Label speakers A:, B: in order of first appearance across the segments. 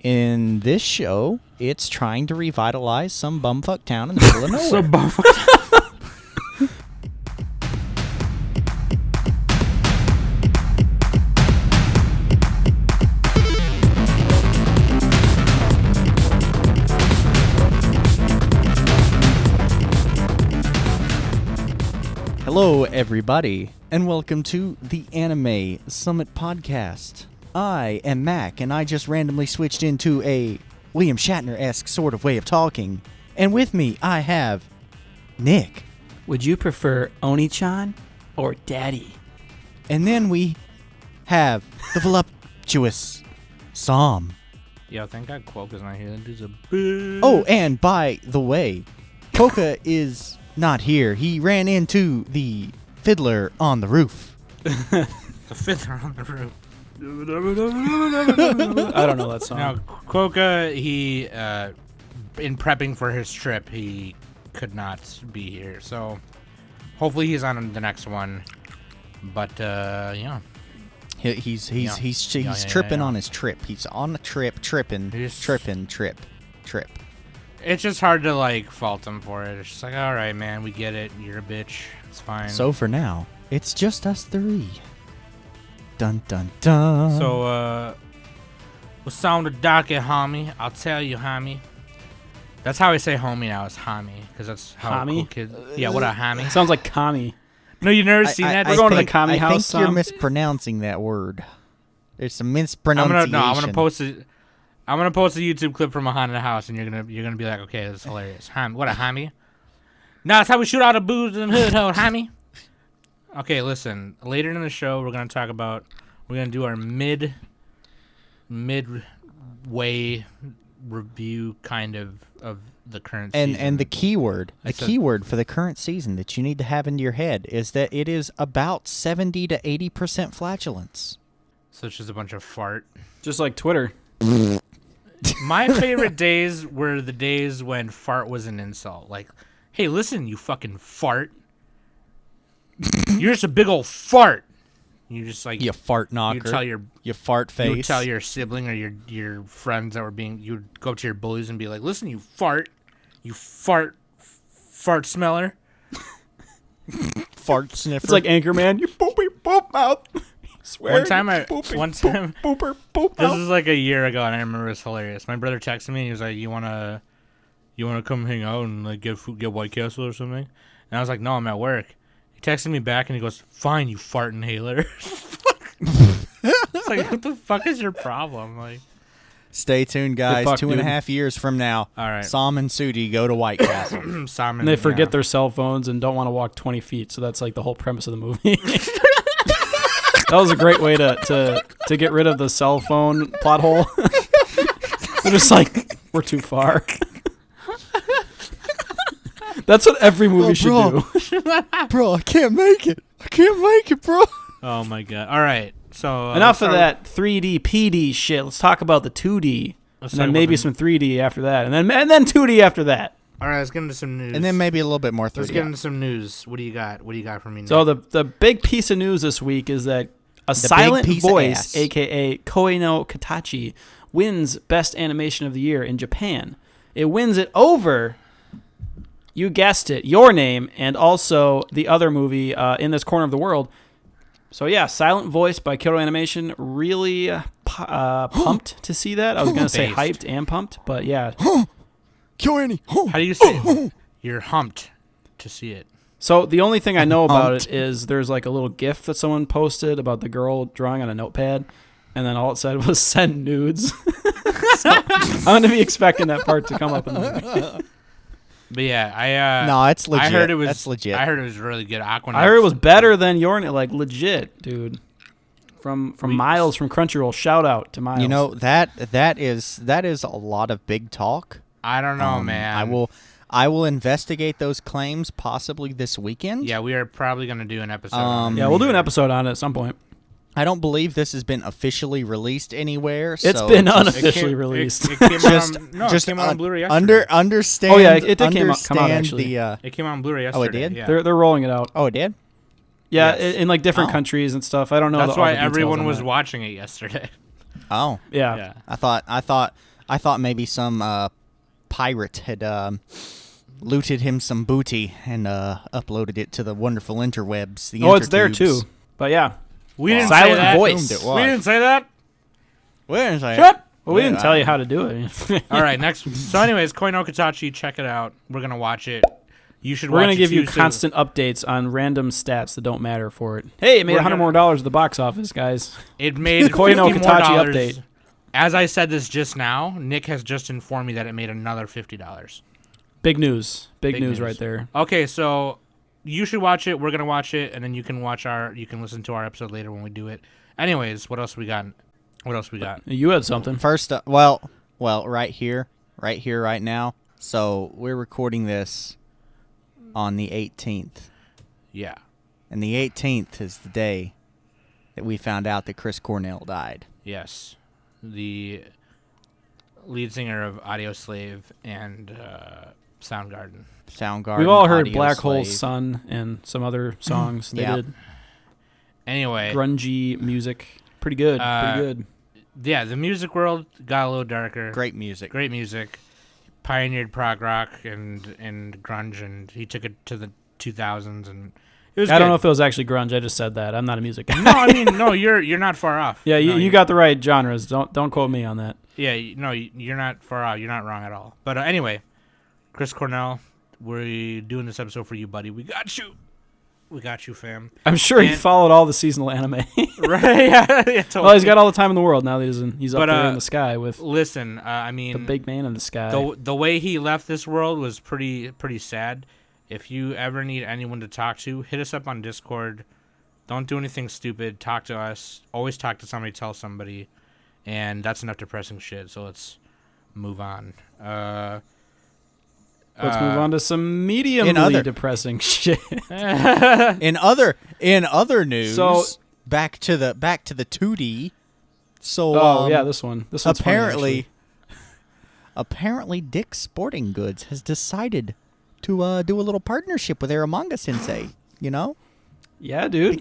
A: In this show, it's trying to revitalize some bumfuck town in the middle of nowhere.
B: Some bumfuck.
A: Hello, everybody, and welcome to the Anime Summit Podcast. I am Mac, and I just randomly switched into a William Shatner-esque sort of way of talking. And with me, I have Nick.
B: Would you prefer Oni-chan or Daddy?
A: And then we have the voluptuous Sam.
C: Yo, thank God Quokka's not here. That dude's a bitch.
A: Oh, and by the way, Quokka is not here. He ran into the fiddler on the roof.
C: The fiddler on the roof.
B: I don't know that song.
C: Now, Quokka, he, in prepping for his trip, he could not be here. So, hopefully he's on the next one. But, yeah.
A: He's tripping on his trip. He's on a trip, tripping.
C: It's just hard to, like, fault him for it. It's just like, all right, man, we get it. You're a bitch. It's fine.
A: So for now, it's just us three. Dun dun dun.
C: So, what's on the docket, homie? I'll tell you, homie. That's how I say homie now, is homie. Because that's how
B: Homie?
C: cool kids... Yeah, what a homie.
B: Sounds like Kami.
C: No, you've never seen that?
B: We're going to the Kami
A: I
B: house,
A: think you're
B: Sam.
A: mispronouncing that word. There's some
C: I'm
A: mispronunciation.
C: gonna post it. I'm gonna post a YouTube clip from a haunted house, and you're gonna be like, okay, this is hilarious. What a homie. No, that's how we shoot all the booze in the hood, homie. Okay, listen. Later in the show, we're gonna do our midway review kind of the current season.
A: And the keyword for the current season that you need to have into your head is that it is about 70 to 80% flatulence.
C: So it's just a bunch of fart.
B: Just like Twitter.
C: My favorite days were the days when fart was an insult. Like, hey, listen, you fucking fart. You're just a big old fart. You just like
A: You fart knocker. You fart face.
C: You would tell your sibling or your friends that were being. You would go up to your bullies and be like, "Listen, you fart smeller."
A: Fart sniffer.
B: It's like Anchorman. You poopy poop mouth. Swear.
C: One time,
B: Pooper poop
C: this
B: mouth.
C: is like a year ago, and I remember it was hilarious. My brother texted me. He was like, "You wanna come hang out and like get White Castle or something?" And I was like, "No, I'm at work." He texted me back and he goes, "Fine, you fart inhaler." It's like, what the fuck is your problem? Like,
A: Stay tuned, guys.
B: fuck,
A: 2.5 years from now,
C: all right,
A: Sam and Sudi go to White Castle.
C: Simon,
B: And they forget
C: yeah.
B: their cell phones and don't want to walk 20 feet. So that's like the whole premise of the movie. That was a great way to get rid of the cell phone plot hole. They're just like, we're too far. That's what every movie should do.
A: Bro, I can't make it, bro.
C: Oh my god! All right, so
B: Enough of that 3D PD shit. Let's talk about the 2D, and then maybe some 3D after that, and then 2D after that.
C: All right, let's get into some news.
A: And then maybe a little bit more 3D.
C: let's get into some news. What do you got? What do you got for me? Nick?
B: So the big piece of news this week is that a
A: The
B: silent
A: big piece of
B: voice,
A: ass.
B: aka Koe no Katachi, wins Best Animation of the Year in Japan. It wins it over, you guessed it, Your Name, and also the other movie in this corner of the world. So yeah, silent voice by Kyoto Animation. Really pumped to see that. I was gonna say
C: Based.
B: hyped and pumped, but yeah.
C: How do you say it? You're humped to see it.
B: So the only thing I know about it is there's like a little GIF that someone posted about the girl drawing on a notepad, and then all it said was "send nudes." So I'm gonna be expecting that part to come up in the movie.
C: But yeah,
A: No, it's legit.
C: I heard it was.
A: That's legit.
C: I heard it was really good. Aquanaut.
B: I heard it was better than Your Name, like legit, dude. From Miles from Crunchyroll. Shout out to Miles.
A: You know that is a lot of big talk.
C: I don't know, man.
A: I will investigate those claims possibly this weekend.
C: Yeah, we are probably gonna do an episode. on it.
B: Yeah, we'll do an episode on it at some point.
A: I don't believe this has been officially released anywhere.
B: It's
A: so
B: been
A: just-
B: unofficially released.
C: It came
A: Just,
C: it came out on Blu-ray yesterday.
A: Understand.
B: Oh, yeah, it did come out actually.
C: It came out on Blu-ray
A: Oh,
C: yesterday.
A: it did?
C: Yeah.
B: They're rolling it out.
A: Oh, it did.
B: Yeah,
C: Yes.
B: in like different
A: Oh.
B: countries and stuff. I don't know.
C: That's
B: all
C: why
B: the details
C: everyone
B: on
C: was
B: that.
C: watching it yesterday.
A: Oh,
B: Yeah.
C: Yeah.
A: I thought I thought maybe some pirate had looted him some booty and uploaded it to the wonderful interwebs. The
B: Oh, it's there
A: intertubes.
B: too. But yeah,
C: We didn't
B: silent
C: say that.
B: voice.
A: Assumed it
C: We
A: was.
C: didn't say that.
A: Where is I?
C: Shut.
B: Well, we
A: Yeah,
B: didn't tell you how to do it.
C: All right, next. So, anyways, Koi no Katachi, check it out. We're gonna watch it. You should.
B: We're
C: watch
B: gonna
C: it
B: give you
C: Tuesday.
B: constant updates on random stats that don't matter for it. Hey, it made
C: We're
B: $100
C: gonna-
B: more at the box office, guys.
C: It made
B: Koi no
C: $50 more
B: Katachi
C: dollars.
B: update.
C: As I said this just now, Nick has just informed me that it made another $50.
B: Big news. Big
C: Big
B: news
C: news.
B: right there.
C: Okay, so you should watch it. We're gonna watch it, and then you can listen to our episode later when we do it. Anyways, what else we got? What else we got?
B: You had something.
A: First, well, right here, right now. So we're recording this on the 18th,
C: Yeah.
A: and the 18th is the day that we found out that Chris Cornell died.
C: Yes. The lead singer of Audio Slave and Soundgarden.
A: Soundgarden.
B: We've all heard
A: Audio
B: Black Hole
A: Slave.
B: Sun and some other songs they
A: Yep.
B: did.
C: Anyway,
B: Grungy music. Pretty good. Pretty good.
C: yeah, the music world got a little darker.
A: Great music.
C: Great music. Pioneered prog rock and grunge, and he took it to the 2000s, and it was.
B: I don't
C: good.
B: know if it was actually grunge. I just said that. I'm not a music guy.
C: No, I mean, no, you're not far off.
B: Yeah,
C: No,
B: you got the right genres. Don't quote me on that.
C: Yeah, no, you're not far out. You're not wrong at all. But anyway, Chris Cornell, we're doing this episode for you, buddy. We got you. We got you, fam.
B: I'm sure he
C: And-
B: followed all the seasonal anime.
C: Right? Yeah, totally.
B: Well, he's got all the time in the world now that he's up
C: But,
B: there in the sky with
C: Listen, I mean,
B: the big man in the sky.
C: the way he left this world was pretty sad. If you ever need anyone to talk to, hit us up on Discord. Don't do anything stupid. Talk to us. Always talk to somebody. Tell somebody. And that's enough depressing shit. So let's move on.
B: Let's move on to some mediumly
A: other-
B: depressing shit.
A: In other news,
B: So-
A: back to the 2D. So
B: Oh yeah, this one. This one's funny,
A: apparently, apparently Dick's Sporting Goods has decided to do a little partnership with Aramanga Sensei. You know,
B: actually. Yeah, dude.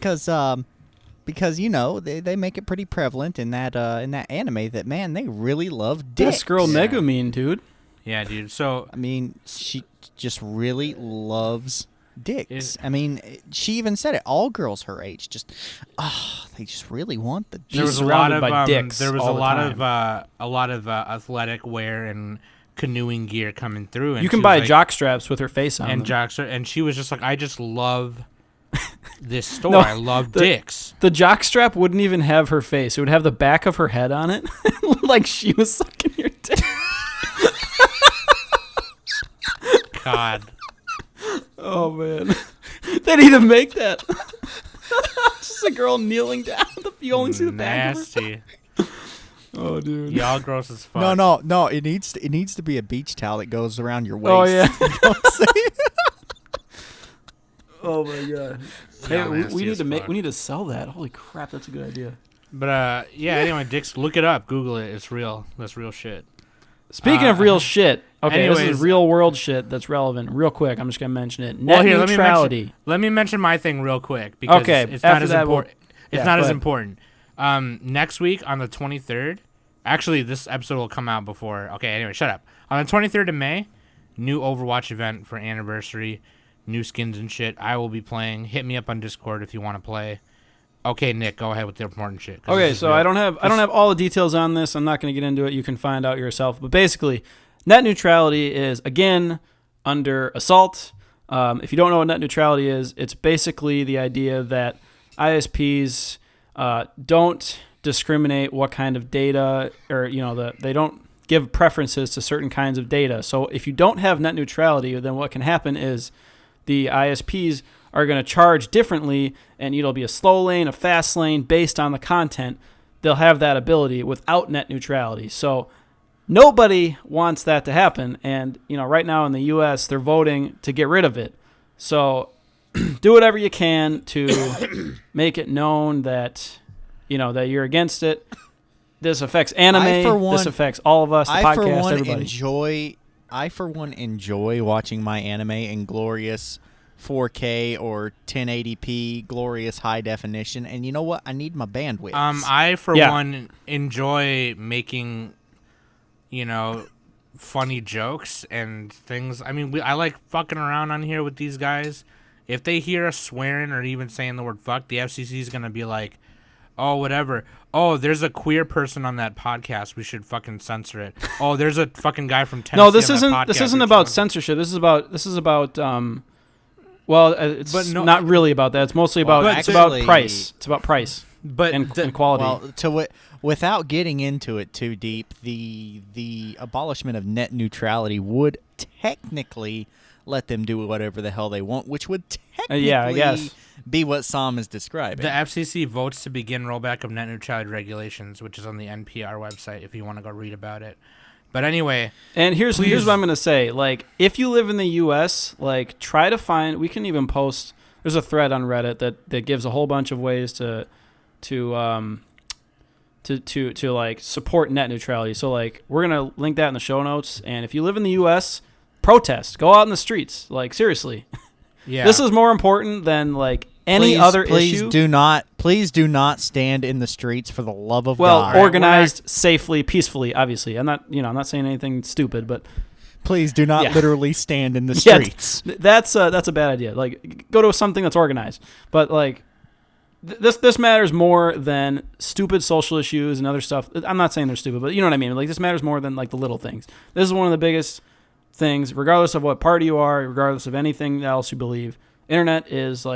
A: because you know they make it pretty prevalent in that anime that, man, they really love dicks.
B: This girl
C: Yeah.
B: Megumine, dude.
C: Yeah, dude. So
A: I mean, she just really loves dicks.
C: Is-
A: I mean, she even said it. All girls her age they just really want the
B: She's
C: there was a lot
B: surrounded
C: of
B: by dicks
C: there was
B: all
C: a
B: the
C: lot
B: time.
C: of athletic wear and canoeing gear coming through. And
B: You
C: she
B: can
C: was
B: buy
C: like,
B: jock straps with her face on
C: and
B: them.
C: jocks, and she was just like, I just love this store.
B: No,
C: I love dicks.
B: The jock strap wouldn't even have her face. It would have the back of her head on it, like she was sucking your dick.
C: God.
B: Oh man, they need to make that. Just a girl kneeling down. You only see the back of her.
C: Nasty.
B: Oh dude.
C: Y'all gross as fuck.
A: No. It needs to be a beach towel that goes around your waist.
B: Oh yeah.
A: You know what I'm saying?
B: Oh my god. Hey,
C: Y'all nasty
B: we need
C: as
B: to
C: fuck.
B: we need to sell that. Holy crap, that's a good idea.
C: But yeah. Anyway, dicks. Look it up. Google it. It's real. That's real shit.
B: Speaking of real shit, okay, this
C: anyways-
B: is real world shit that's relevant. Real quick, I'm just gonna mention it. Net
C: Well, here,
B: neutrality.
C: Let me mention my thing real quick because
B: Okay,
C: it's not
B: after
C: as
B: that,
C: important. It's
B: yeah,
C: not
B: go
C: as
B: ahead.
C: important. Next week on the 23rd. Actually, this episode will come out before. Okay, anyway, shut up. On the 23rd of May, new Overwatch event for anniversary, new skins and shit. I will be playing. Hit me up on Discord if you want to play. Okay, Nick, go ahead with the important shit. 'cause
B: Okay,
C: this is
B: so
C: real.
B: I don't have all the details on this. I'm not going to get into it. You can find out yourself. But basically, net neutrality is again under assault. If you don't know what net neutrality is, it's basically the idea that ISPs don't discriminate what kind of data, or they don't give preferences to certain kinds of data. So if you don't have net neutrality, then what can happen is the ISPs are going to charge differently, and it'll be a slow lane, a fast lane based on the content. They'll have that ability without net neutrality. So nobody wants that to happen. And, right now in the U.S., they're voting to get rid of it. So do whatever you can to make it known that, that you're against it. This affects anime. This affects all of us, the podcast, everybody.
A: I for one enjoy watching my anime in glorious 4K or 1080p glorious high definition, and you know what? I need my bandwidth.
C: I for
B: Yeah.
C: one enjoy making, funny jokes and things. I mean, I like fucking around on here with these guys. If they hear us swearing or even saying the word fuck, the FCC is gonna be like, oh, whatever. Oh, there's a queer person on that podcast. We should fucking censor it. Oh, there's a fucking guy from Tennessee.
B: No, this
C: on that
B: isn't.
C: podcast.
B: This isn't about censorship. This is about. Well, it's not really about that. It's mostly about. It's about price. It's about price.
C: But
B: and quality.
A: Well, without getting into it too deep, the abolishment of net neutrality would technically let them do whatever the hell they want, which would technically
B: I guess.
A: be what Sam is describing.
C: the FCC votes to begin rollback of net neutrality regulations, which is on the NPR website if you want to go read about it. But anyway,
B: And here's what I'm gonna say. Like, if you live in the U.S., like, try to find. We can even post. There's a thread on Reddit that gives a whole bunch of ways to like support net neutrality. So like, we're gonna link that in the show notes. And if you live in the U.S., protest. Go out in the streets. Like, seriously,
C: yeah,
B: this is more important than like any other issue.
A: Please do not stand in the streets for the love of
B: Well,
A: God.
B: organized, safely, peacefully. Obviously, I'm not saying anything stupid, but
A: Please do not
B: Yeah.
A: literally stand in the
B: Yeah,
A: streets.
B: that's a bad idea. Like, go to something that's organized. But like, this matters more than stupid social issues and other stuff. I'm not saying they're stupid, but you know what I mean. Like, this matters more than like the little things. This is one of the biggest things, regardless of what party you are, regardless of anything else you believe. Internet is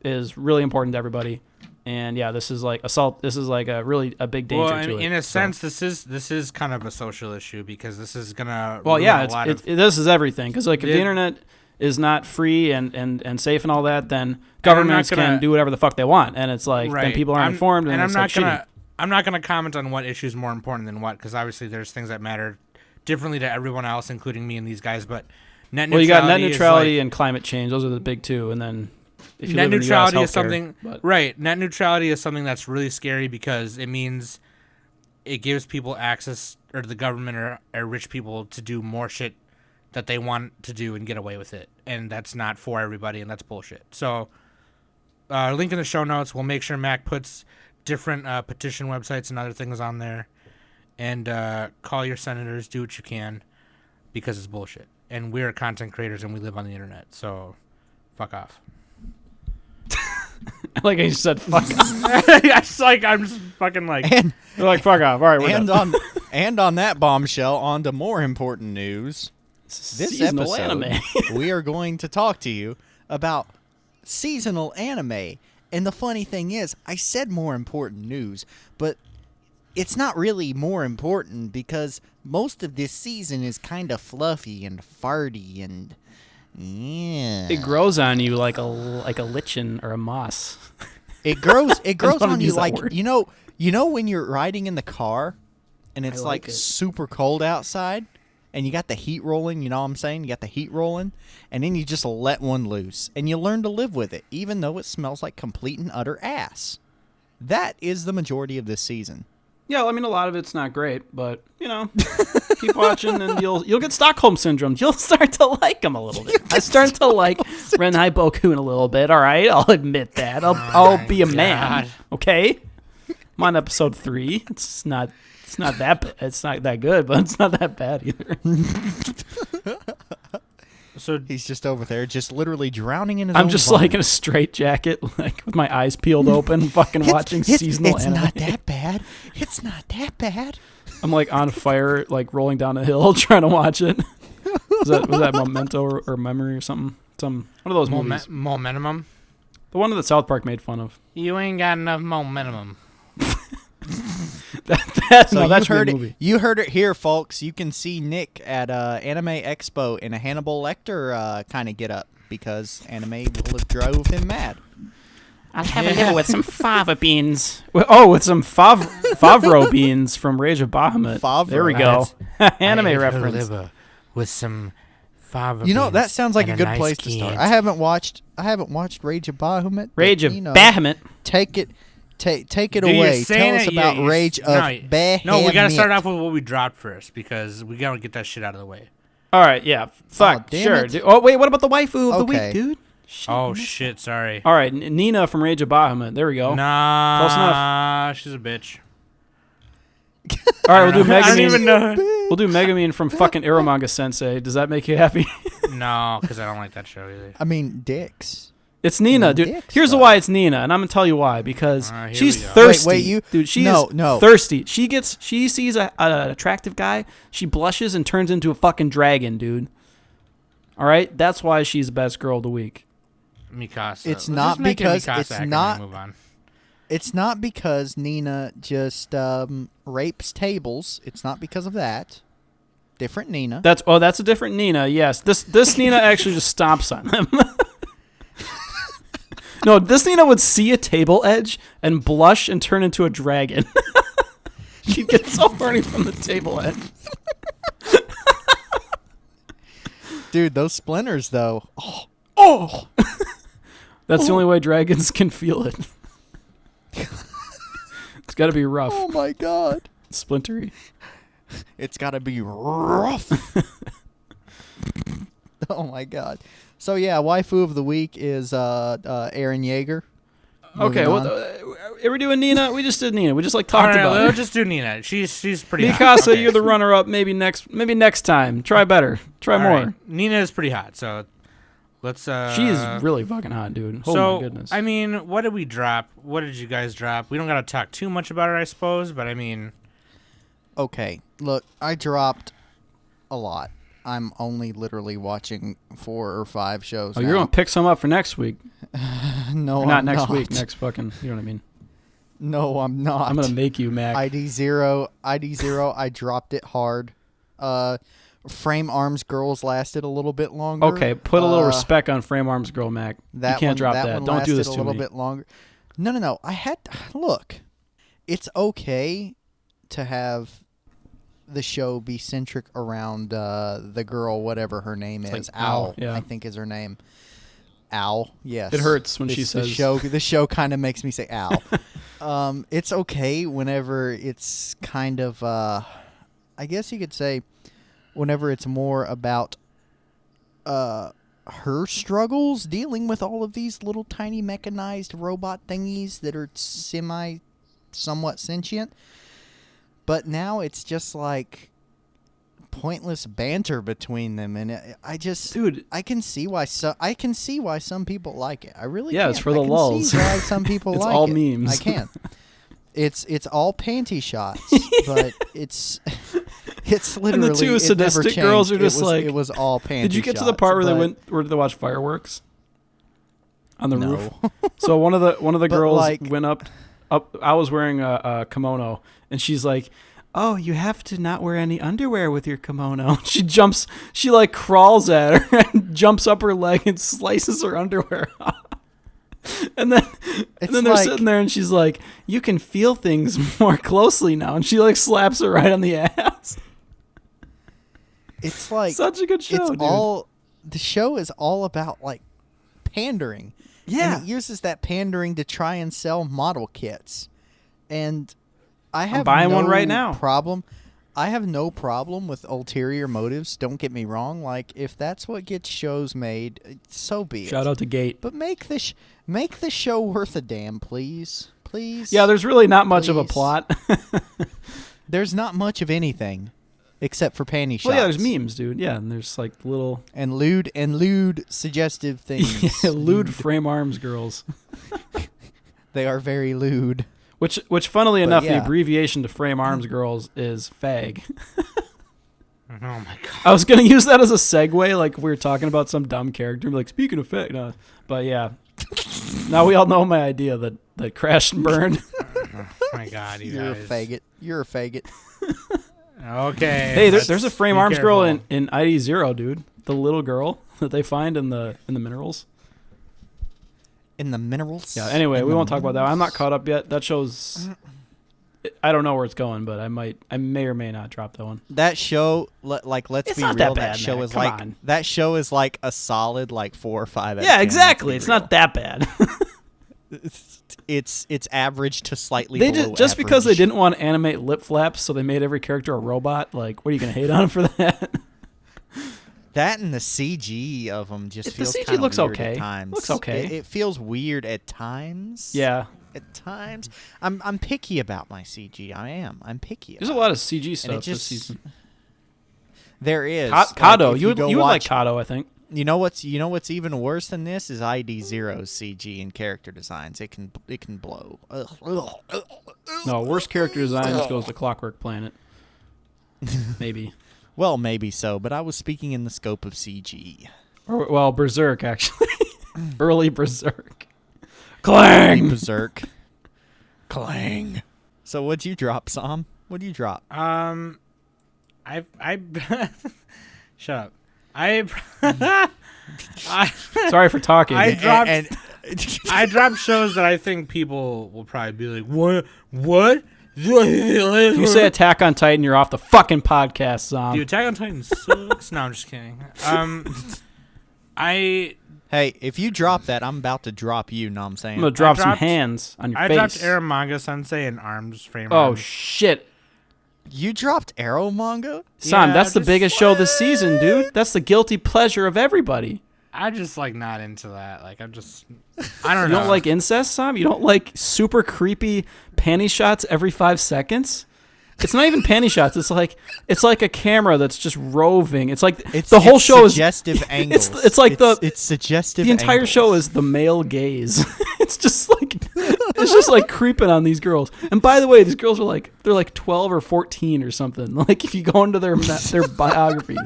B: is really important to everybody. And yeah, this is like This is like a big danger
C: well,
B: to it.
C: in a sense, this is kind of a social issue because this is gonna.
B: Well,
C: ruin
B: yeah,
C: a lot of,
B: this is everything. Because like, if the internet is not free and safe and all that, then governments can do whatever the fuck they want, and it's like then people aren't informed, and it's shitty.
C: I'm not gonna comment on what issue is more important than what, because obviously there's things that matter differently to everyone else, including me and these guys. But net neutrality.
B: Well, you got net neutrality and climate change; those are the big two, and then. If you
C: net
B: live in the US,
C: neutrality is
B: healthcare,
C: something
B: but-
C: right. Net neutrality is something that's really scary because it means it gives people access, or the government or rich people, to do more shit that they want to do and get away with it, and that's not for everybody, and that's bullshit. So, link in the show notes. We'll make sure Mac puts different petition websites and other things on there, and call your senators. Do what you can, because it's bullshit. And we're content creators, and we live on the internet. So, fuck off.
B: Like I said, fuck off.
C: I'm just fucking like.
A: And
B: They're like, fuck off. All right, we're done.
A: on that bombshell, on to more important news. This
B: Seasonal
A: episode,
B: anime.
A: we are going to talk to you about seasonal anime. And the funny thing is, I said more important news, but it's not really more important because most of this season is kind of fluffy and farty and yeah.
B: It grows on you like a lichen or a moss.
A: It grows
B: wanted
A: on
B: to
A: you
B: use that
A: like
B: word.
A: you know when you're riding in the car and it's
B: like
A: like
B: it.
A: super cold outside and you got the heat rolling, you know what I'm saying? You got the heat rolling and then you just let one loose and you learn to live with it even though it smells like complete and utter ass. That is the majority of this season.
B: Yeah, I mean, a lot of it's not great, but keep watching, and you'll get Stockholm syndrome. You'll start to like him a little bit. I start to like Renhai Bokun a little bit. All right, I'll admit that. I'll be a man. Okay, I'm on episode 3. It's not that it's not that good, but it's not that bad either.
C: So
A: He's just over there, just literally drowning in his own
B: I'm just
A: vomit.
B: like in a straitjacket, like with my eyes peeled open, fucking watching seasonal
A: It's
B: anime.
A: not that bad. It's not that bad.
B: I'm like on fire, like rolling down a hill trying to watch it. Was that Memento or Memory or something? One of those movies.
C: momentum.
B: The one that South Park made fun of.
C: You ain't got enough momentum.
B: That's
A: So
B: that's
A: you heard
B: a
A: it.
B: movie.
A: You heard it here, folks. You can see Nick at Anime Expo in a Hannibal Lecter kind of get up because anime will have drove him mad.
B: I'll have a liver with some fava beans. With some Favreau beans from Rage of Bahamut.
A: Favreau.
B: There we go. Anime reference.
C: With some fava.
A: You know that sounds like a
C: and
A: good
C: nice
A: place to start.
C: kid.
A: I haven't watched Rage of Bahamut.
B: Rage
A: but,
B: of
A: you know,
B: Bahamut.
A: Take it
C: Dude,
A: away.
C: you're saying
A: Tell us
C: it,
A: about
C: you-
A: Rage of Bahamut.
C: No, we gotta start off with what we dropped first because we gotta get that shit out of the way.
B: All right, yeah. Fuck,
A: damn
B: sure.
A: it.
B: Dude. Oh, wait, what about the waifu of the
A: Okay.
B: week, dude? Shit,
C: Oh
B: I missed
C: shit, sorry.
B: that. All right, Nina from Rage of Bahamut. There we go.
C: Nah,
B: Close enough.
C: she's a bitch.
B: All right, we'll do
C: I don't even
B: Megumin.
C: know.
B: We'll do Megumin from fucking Eromanga Sensei. Does that make you happy?
C: No, because I don't like that show either.
A: I mean, dicks.
B: It's Nina,
A: No
B: dude.
A: dicks,
B: Here's
A: though.
B: why it's Nina, and I'm gonna tell you why. Because
C: Here
B: she's
C: we go.
B: thirsty.
A: Wait, you-
B: dude. She
A: no,
B: is
A: no.
B: thirsty. She sees an attractive guy. She blushes and turns into a fucking dragon, dude. All right, that's why she's the best girl of the week.
C: Mikasa.
A: It's
C: Let's
A: not
C: just make it
A: because
C: Mikasa
A: it's
C: acting and
A: not-
C: Move on.
A: It's not because Nina just rapes tables. It's not because of that. Different Nina.
B: That's a different Nina. Yes, this Nina actually just stomps on them. No, this Nina would see a table edge and blush and turn into a dragon. She'd get so horny from the table edge.
A: Dude, those splinters though.
B: Oh, that's the only way dragons can feel it. It's got to be rough,
A: Oh my god.
B: splintery.
A: It's got to be rough. Oh my god. So yeah, waifu of the week is Aaron Yeager.
B: Okay,
A: Moving
B: well, are we doing Nina? We just did Nina. We just
C: All
B: talked
C: right,
B: about
C: we'll
B: it.
C: just do Nina. She's pretty hot.
B: Mikasa,
C: Okay.
B: you're the runner-up. Maybe next time. Try better. Try
C: All
B: more.
C: right. Nina is pretty hot, so let's.
B: She is really fucking hot, dude. Oh
C: So
B: my goodness.
C: I mean, what did we drop? What did you guys drop? We don't gotta talk too much about it, I suppose. But I mean,
A: Okay, look, I dropped a lot. I'm only literally watching 4 or 5 shows.
B: Oh, you're gonna pick some up for next week.
A: No,
B: Or not
A: I'm
B: next
A: not.
B: week. Next fucking. You know what I mean?
A: No, I'm not.
B: I'm gonna make you, Mac.
A: ID0. I dropped it hard. Frame Arms Girls lasted a little bit longer.
B: Okay, put a little
A: Uh,
B: respect on Frame Arms Girl, Mac. You
A: That
B: can't
A: one,
B: drop
A: that.
B: that.
A: One
B: Don't do
A: lasted
B: this
A: a
B: to
A: little
B: me.
A: bit longer. No. I had look. It's okay to have the show be centric around the girl, whatever her name
B: It's
A: is.
B: like Al, yeah.
A: I think is her name. Al. Yes.
B: It hurts when she
A: It's
B: says.
A: the show kind of makes me say Al. It's okay whenever it's kind of I guess you could say whenever it's more about her struggles dealing with all of these little tiny mechanized robot thingies that are somewhat sentient. But now it's just like pointless banter between them, and I just
B: Dude,
A: I can see why some people like it. I really
B: Yeah,
A: can.
B: it's for the
A: I can
B: lulls.
A: See why some people
B: It's
A: like
B: all
A: it.
B: memes.
A: I can. It's all panty shots, but it's literally
B: and the two
A: it never
B: sadistic girls are
A: changed.
B: just
A: it was all panty.
B: did you get to the part where they where they watched fireworks on the roof?
A: No.
B: So one of the
A: But,
B: girls
A: like-
B: went up. I was wearing a kimono, and she's like, "Oh, you have to not wear any underwear with your kimono." She like crawls at her and jumps up her leg and slices her underwear off. And then they're
A: like-
B: sitting there, and she's like, "You can feel things more closely now," and she like slaps her right on the ass.
A: It's like
B: Such a good show,
A: it's
B: dude.
A: the show is all about like pandering.
B: Yeah.
A: And it uses that pandering to try and sell model kits. And I have
B: buying
A: no
B: one right now.
A: problem. I have no problem with ulterior motives. Don't get me wrong. Like if that's what gets shows made, so be it.
B: Shout out to Gate.
A: But make the show worth a damn, please. Please.
B: Yeah, there's really not much of a
A: Please.
B: plot.
A: There's not much of anything except for panty shots.
B: Well, yeah, there's memes, dude. Yeah, and there's like little
A: And lewd suggestive things.
B: lewd frame arms girls.
A: They are very lewd.
B: Which, funnily
A: But
B: enough, the
A: yeah.
B: abbreviation to frame arms girls is fag.
C: oh my god.
B: I was gonna use that as a segue, like we were talking about some dumb character, like speaking of fag. No, but yeah, now we all know my idea that crashed and burned.
C: Oh my god, you
A: You're
C: guys.
A: a faggot. You're a faggot.
C: Okay.
B: Hey,
C: let's
B: there's a frame
C: be
B: arms girl
C: careful.
B: in ID Zero, dude. The little girl that they find in the minerals.
A: In the minerals.
B: Yeah. Anyway,
A: In
B: we
A: the
B: won't talk about that. I'm not
A: minerals?
B: caught up yet. That show's. I don't know where it's going, but I may or may not drop that one.
A: That show, let's
B: It's
A: be
B: not
A: real.
B: that bad,
A: show
B: man.
A: is
B: Come
A: like
B: on.
A: that show is like a solid 4 or 5. out of
B: Yeah,
A: 10,
B: exactly.
A: let's
B: It's
A: be
B: not that bad.
A: real. It's average to slightly.
B: They
A: below
B: just because they
A: average.
B: didn't want to animate lip flaps, so they made every character a robot. Like, what are you gonna hate on them for that?
A: That and the CG of them just
B: The
A: feels
B: CG
A: kind of
B: looks
A: weird
B: okay.
A: at times.
B: Looks okay.
A: It feels weird at times.
B: Yeah,
A: at times. I'm picky about my CG. I'm picky.
B: There's a
A: about
B: lot of CG stuff this
A: just-
B: season.
A: There is.
B: Kato,
A: if
B: you would
A: go
B: like
A: watch-
B: Kato, I think.
A: You know what's even worse than this is ID Zero's CG and character designs. It can blow. Ugh.
B: No, worst character designs goes to Clockwork Planet. Maybe.
A: Well, maybe so, but I was speaking in the scope of CG.
B: Or, well, Berserk, actually. Early Berserk. Clang!
A: Berserk. Clang. So what'd you drop, Sam? What'd you drop?
C: I shut up. I
B: Sorry for talking.
C: I dropped
A: And-
C: I dropped shows that I think people will probably be like, what?
B: If you say Attack on Titan, you're off the fucking podcast, Sam.
C: Dude, Attack on Titan sucks. No, I'm just kidding.
A: Hey, if you drop that, I'm about to drop you. Know what I'm saying?
B: I'm going to drop some
C: dropped-
B: hands on your
C: I
B: face.
C: dropped Aramanga Sensei and Arms Frame.
B: Oh,
C: Arms.
B: shit.
A: You dropped Arrow manga?
B: Sam,
C: Yeah,
B: that's the
C: just-
B: biggest show this season, dude. That's the guilty pleasure of everybody.
C: I'm just like not into that. Like I'm just, I don't
B: You
C: know.
B: don't like incest, Sam? You don't like super creepy panty shots every 5 seconds? It's not even panty shots. It's like a camera that's just roving. It's like the whole show is
A: suggestive angles.
B: it's like
A: it's suggestive.
B: the entire
A: angles.
B: show is the male gaze. It's just like creeping on these girls. And by the way, these girls are they're like 12 or 14 or something. Like if you go into their biographies.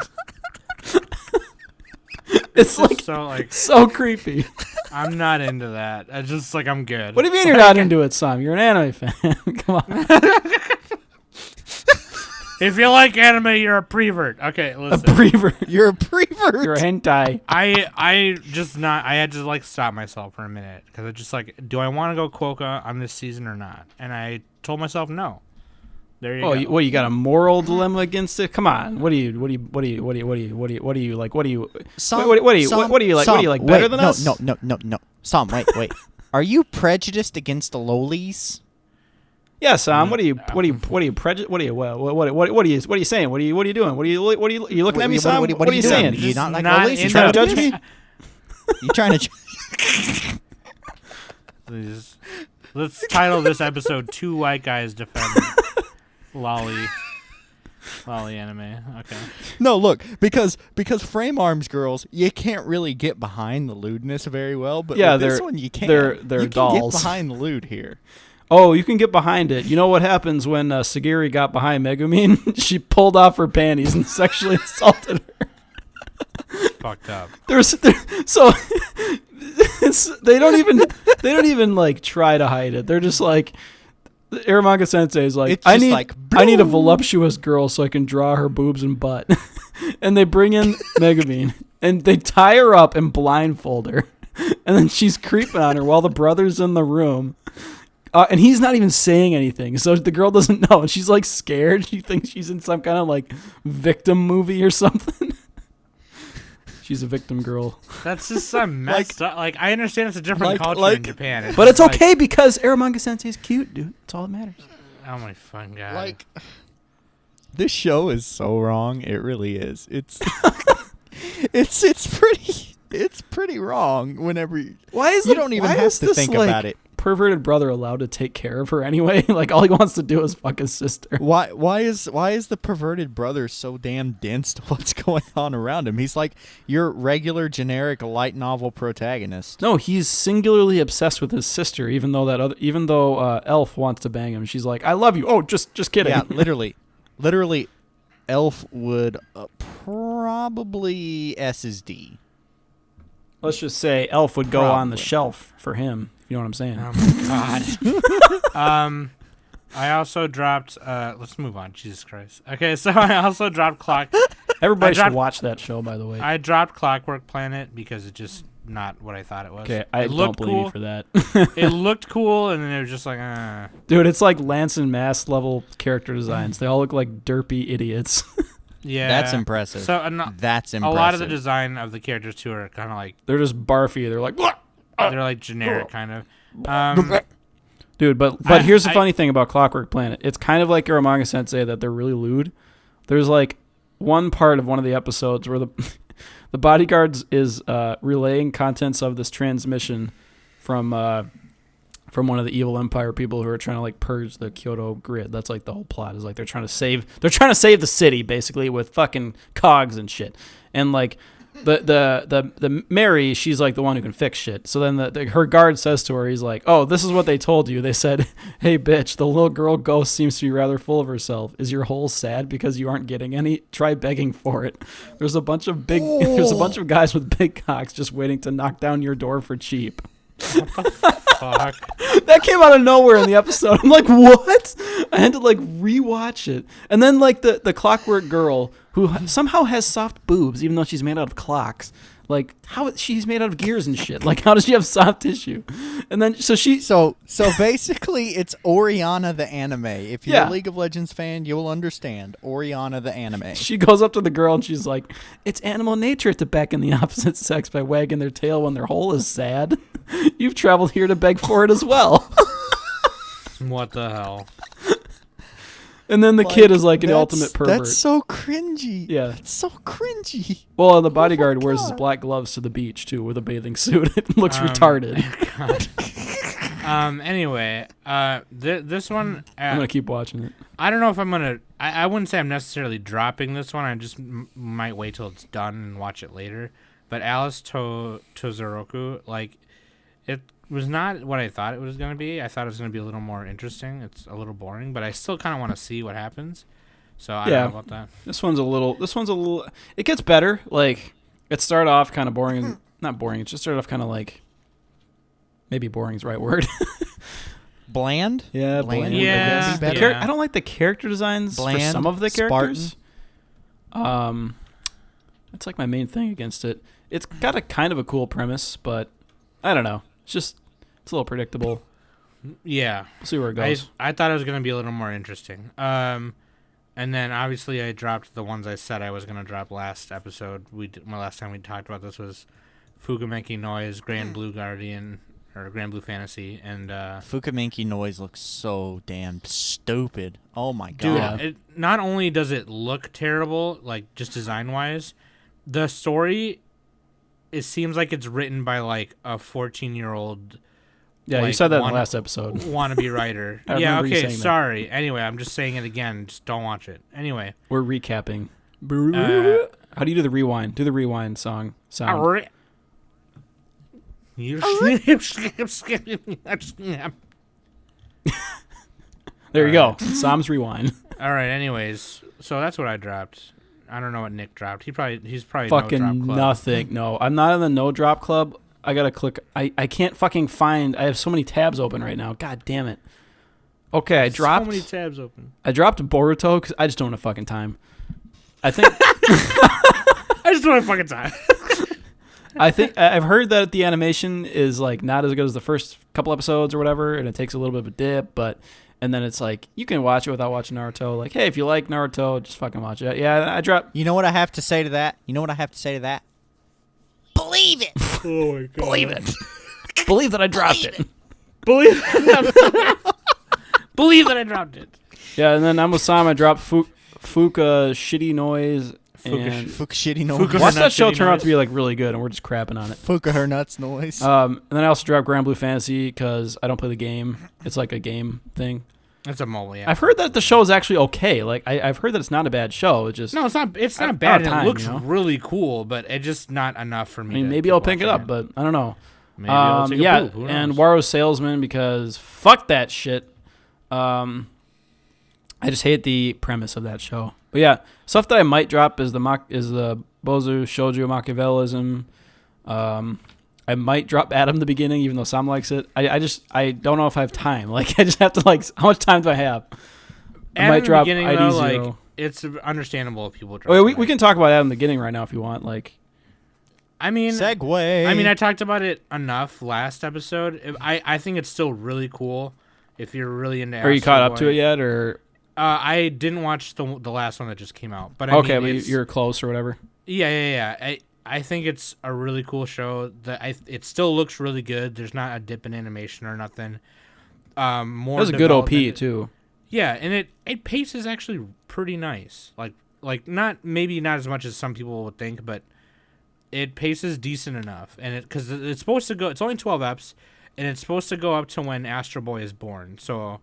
B: It's like so creepy.
C: I'm not into that. I just like I'm good.
B: What do you mean you're not into it, Sam? You're an anime fan. Come on.
C: If you like anime, you're a prevert. Okay,
B: A
C: listen.
B: prevert.
A: You're a prevert.
B: You're a hentai.
C: I just not. I had to like stop myself for a minute because I just like, do I want to go Quokka on this season or not? And I told myself no. There you go.
B: You got a moral dilemma against it? Come on. What do you like?
A: Sam,
B: What do you like? What do you like?
A: Sam,
B: What do you like better
A: wait,
B: than
A: no,
B: us?
A: No. Sam, wait. Are you prejudiced against the lowlies?
B: Yeah, Sam. What are you saying? What are you doing? What are you looking at me, Sam? What are you
A: doing?
B: saying?
A: Do you not like
C: Not
A: lowlies? You
C: into
A: trying to
B: judge
A: judge
B: me?
A: me? You trying to?
C: Please. Let's title this episode "Two White Guys Defend Lolly Anime." Okay.
A: No, look, because frame arms girls, you can't really get behind the lewdness very well, but
B: Yeah,
A: with this
B: they're-
A: one you can.
B: they're
A: you can
B: dolls.
A: get behind the lewd here.
B: Oh, you can get behind it. You know what happens when Sagiri got behind Megumin? She pulled off her panties and sexually assaulted her.
C: Fucked up.
B: They don't even like try to hide it. They're just like Aramanga Sensei is like,
A: It's
B: I
A: just
B: need
A: like,
B: I need a
A: boom.
B: voluptuous girl so I can draw her boobs and butt. And they bring in Megumin and they tie her up and blindfold her. And then she's creeping on her while the brother's in the room. And he's not even saying anything. So the girl doesn't know. And she's like scared. She thinks she's in some kind of like victim movie or something. She's a victim girl.
C: That's just some messed up. Like I understand it's a different culture in Japan.
B: But it's
C: just
B: okay because Aramanga Sensei is cute, dude. That's all that matters.
C: Oh my fucking god.
A: Like, this show is so wrong. It really is. It's it's pretty wrong. Whenever you don't even have to think about it.
B: Perverted brother allowed to take care of her anyway? Like all he wants to do is fuck his sister.
A: Why is the perverted brother so damn dense to what's going on around him? He's like your regular generic light novel protagonist.
B: No, he's singularly obsessed with his sister, even though Elf wants to bang him. She's like, "I love you." Oh, just kidding.
A: Yeah, literally, Elf would probably S is D.
B: Let's just say Elf would go on the shelf for him. You know what I'm saying?
C: Oh my god. I also dropped. Let's move on. Jesus Christ. Okay, so I also dropped Clock.
B: Everybody should
C: dropped-
B: watch that show, by the way.
C: I dropped Clockwork Planet because it's just not what I thought it was.
B: Okay, I
C: it
B: don't
C: looked
B: believe
C: cool.
B: you for that.
C: It looked cool, and then it was just like,
B: Dude, it's like Lance and Mass level character designs. They all look like derpy idiots.
C: yeah.
A: That's impressive.
C: So
A: That's
C: a
A: impressive.
C: lot of the design of the characters too are kind of like
B: They're just barfy. They're like, "Blah."
C: they're like generic kind of.
B: Dude, but here's the funny thing about Clockwork Planet. It's kind of like Aramanga Sensei that they're really lewd. There's like one part of one of the episodes where the bodyguards is relaying contents of this transmission from from one of the evil empire people who are trying to like purge the Kyoto grid. That's like the whole plot is like they're trying to save the city basically with fucking cogs and shit. And like the Mary, she's like the one who can fix shit. So then her guard says to her, he's like, "Oh, this is what they told you. They said, 'Hey bitch, the little girl ghost seems to be rather full of herself. Is your hole sad because you aren't getting any? Try begging for it. There's a bunch of guys with big cocks just waiting to knock down your door for cheap."
C: Fuck.
B: That came out of nowhere in the episode. I'm like, what? I had to like rewatch it. And then like the clockwork girl who somehow has soft boobs, even though she's made out of clocks. Like how she's made out of gears and shit. Like how does she have soft tissue? And then so
A: basically it's Oriana the anime. If you're
B: Yeah.
A: a League of Legends fan, you'll understand Oriana the anime.
B: she goes up to the girl and she's like, "It's animal nature to beckon the opposite sex by wagging their tail when their hole is sad. You've traveled here to beg for it as well."
C: What the hell?
B: And then the kid is like an ultimate pervert.
A: That's so cringy.
B: Yeah.
A: That's so cringy.
B: Well, the bodyguard wears his
A: God.
B: black gloves to the beach too with a bathing suit. It looks retarded.
C: Anyway, this one,
B: I'm gonna keep watching it.
C: I don't know if I'm gonna. I wouldn't say I'm necessarily dropping this one. I just might wait till it's done and watch it later. But Alice Tozoroku, like, it was not what I thought it was gonna be. I thought it was gonna be a little more interesting. It's a little boring, but I still kind of want to see what happens. So I don't know about that.
B: This one's a little. It gets better. Like it started off kind of boring. Not boring. It just started off kind of like. Maybe boring is the right word.
A: Bland?
B: Yeah,
A: Bland.
C: Yeah,
B: The
C: yeah.
B: I don't like the character designs for
A: Bland,
B: some of the characters.
A: Spartan.
B: That's like my main thing against it. It's got a kind of a cool premise, but I don't know. It's a little predictable.
C: Yeah.
B: We'll see where it goes.
C: I thought it was going to be a little more interesting. And then obviously I dropped the ones I said I was going to drop last episode. Last time we talked about this was Fukumenki Noise, Grand Blue Guardian, or Grand Blue Fantasy, and
A: Fukumenki Noise looks so damn stupid. Oh my
C: dude,
A: god.
B: Yeah.
C: not only does it look terrible, like just design-wise, the story, it seems like it's written by like a 14-year-old.
B: Yeah, you
C: like,
B: said that in the last episode.
C: Wannabe writer.
B: I
C: Yeah,
B: remember you
C: okay,
B: saying that.
C: sorry. Anyway, I'm just saying it again. Just don't watch it. Anyway.
B: We're recapping. How do you do the rewind? Do the rewind sound.
C: You
B: There you go. Sam's rewind.
C: All right. Anyways, so that's what I dropped. I don't know what Nick dropped. He's probably
B: Fucking
C: no drop club.
B: nothing. No, I'm not in the no drop club. I gotta click. I can't fucking find. I have so many tabs open right now. God damn it. Okay, I dropped.
C: So many tabs open.
B: I dropped Boruto because I just don't have fucking time. I think.
C: I just don't have fucking time.
B: I think I've heard that the animation is like not as good as the first couple episodes or whatever, and it takes a little bit of a dip, and then it's like you can watch it without watching Naruto. Like, hey, if you like Naruto, just fucking watch it. Yeah, I dropped.
A: You know what I have to say to that? Believe it.
C: Oh my god.
A: Believe it.
B: Believe that I dropped it.
C: Believe that I dropped it.
B: Yeah, and then I'm with Sam. I dropped Fuka Shitty Noise. And
A: Fuka shitty noise.
C: Fuka
B: watch
C: her
B: that
C: nuts
B: show
C: shitty
B: turn out
C: noise.
B: to be like really good, and we're just crapping on it.
A: Fuka her nuts noise.
B: And then I also dropped Grand Blue Fantasy because I don't play the game. It's like a game thing.
C: It's a mole, yeah.
B: I've heard that the show is actually okay. Like I've heard that it's not a bad show. It's just
C: No, it's not. It's
B: I
C: not
B: don't
C: bad.
B: have
C: And
B: time,
C: it looks
B: you know?
C: really cool, but it's just not enough for me.
B: I mean,
C: to
B: maybe
C: keep
B: I'll pick it
C: watching
B: up, but I don't know.
C: Maybe I'll take a
B: Yeah,
C: poop. Who
B: and
C: knows?
B: Waro's Salesman because fuck that shit. I just hate the premise of that show. But yeah, stuff that I might drop is the Bozu Shoujo Machiavellism. I might drop Adam the beginning, even though Sam likes it. I don't know if I have time. Like I just have to how much time do I have? I might drop
C: beginning,
B: ID
C: though,
B: Zero.
C: like it's understandable if people drop.
B: Oh, yeah, we
C: it.
B: can talk about Adam the beginning right now if you want. Like
C: I mean,
A: Segway.
C: I mean, I talked about it enough last episode. I think it's still really cool if you're really into.
B: are you
C: Astro
B: caught up
C: Boy.
B: to it yet, or
C: I didn't watch the last one that just came out, but I
B: okay,
C: mean,
B: but you're close or whatever?
C: yeah. I think it's a really cool show. It still looks really good. There's not a dip in animation or nothing. More.
B: That was a good OP
C: development.
B: too.
C: Yeah, and it paces actually pretty nice. Like not as much as some people would think, but it paces decent enough. And because it's supposed to go, it's only 12 eps, and it's supposed to go up to when Astro Boy is born. So,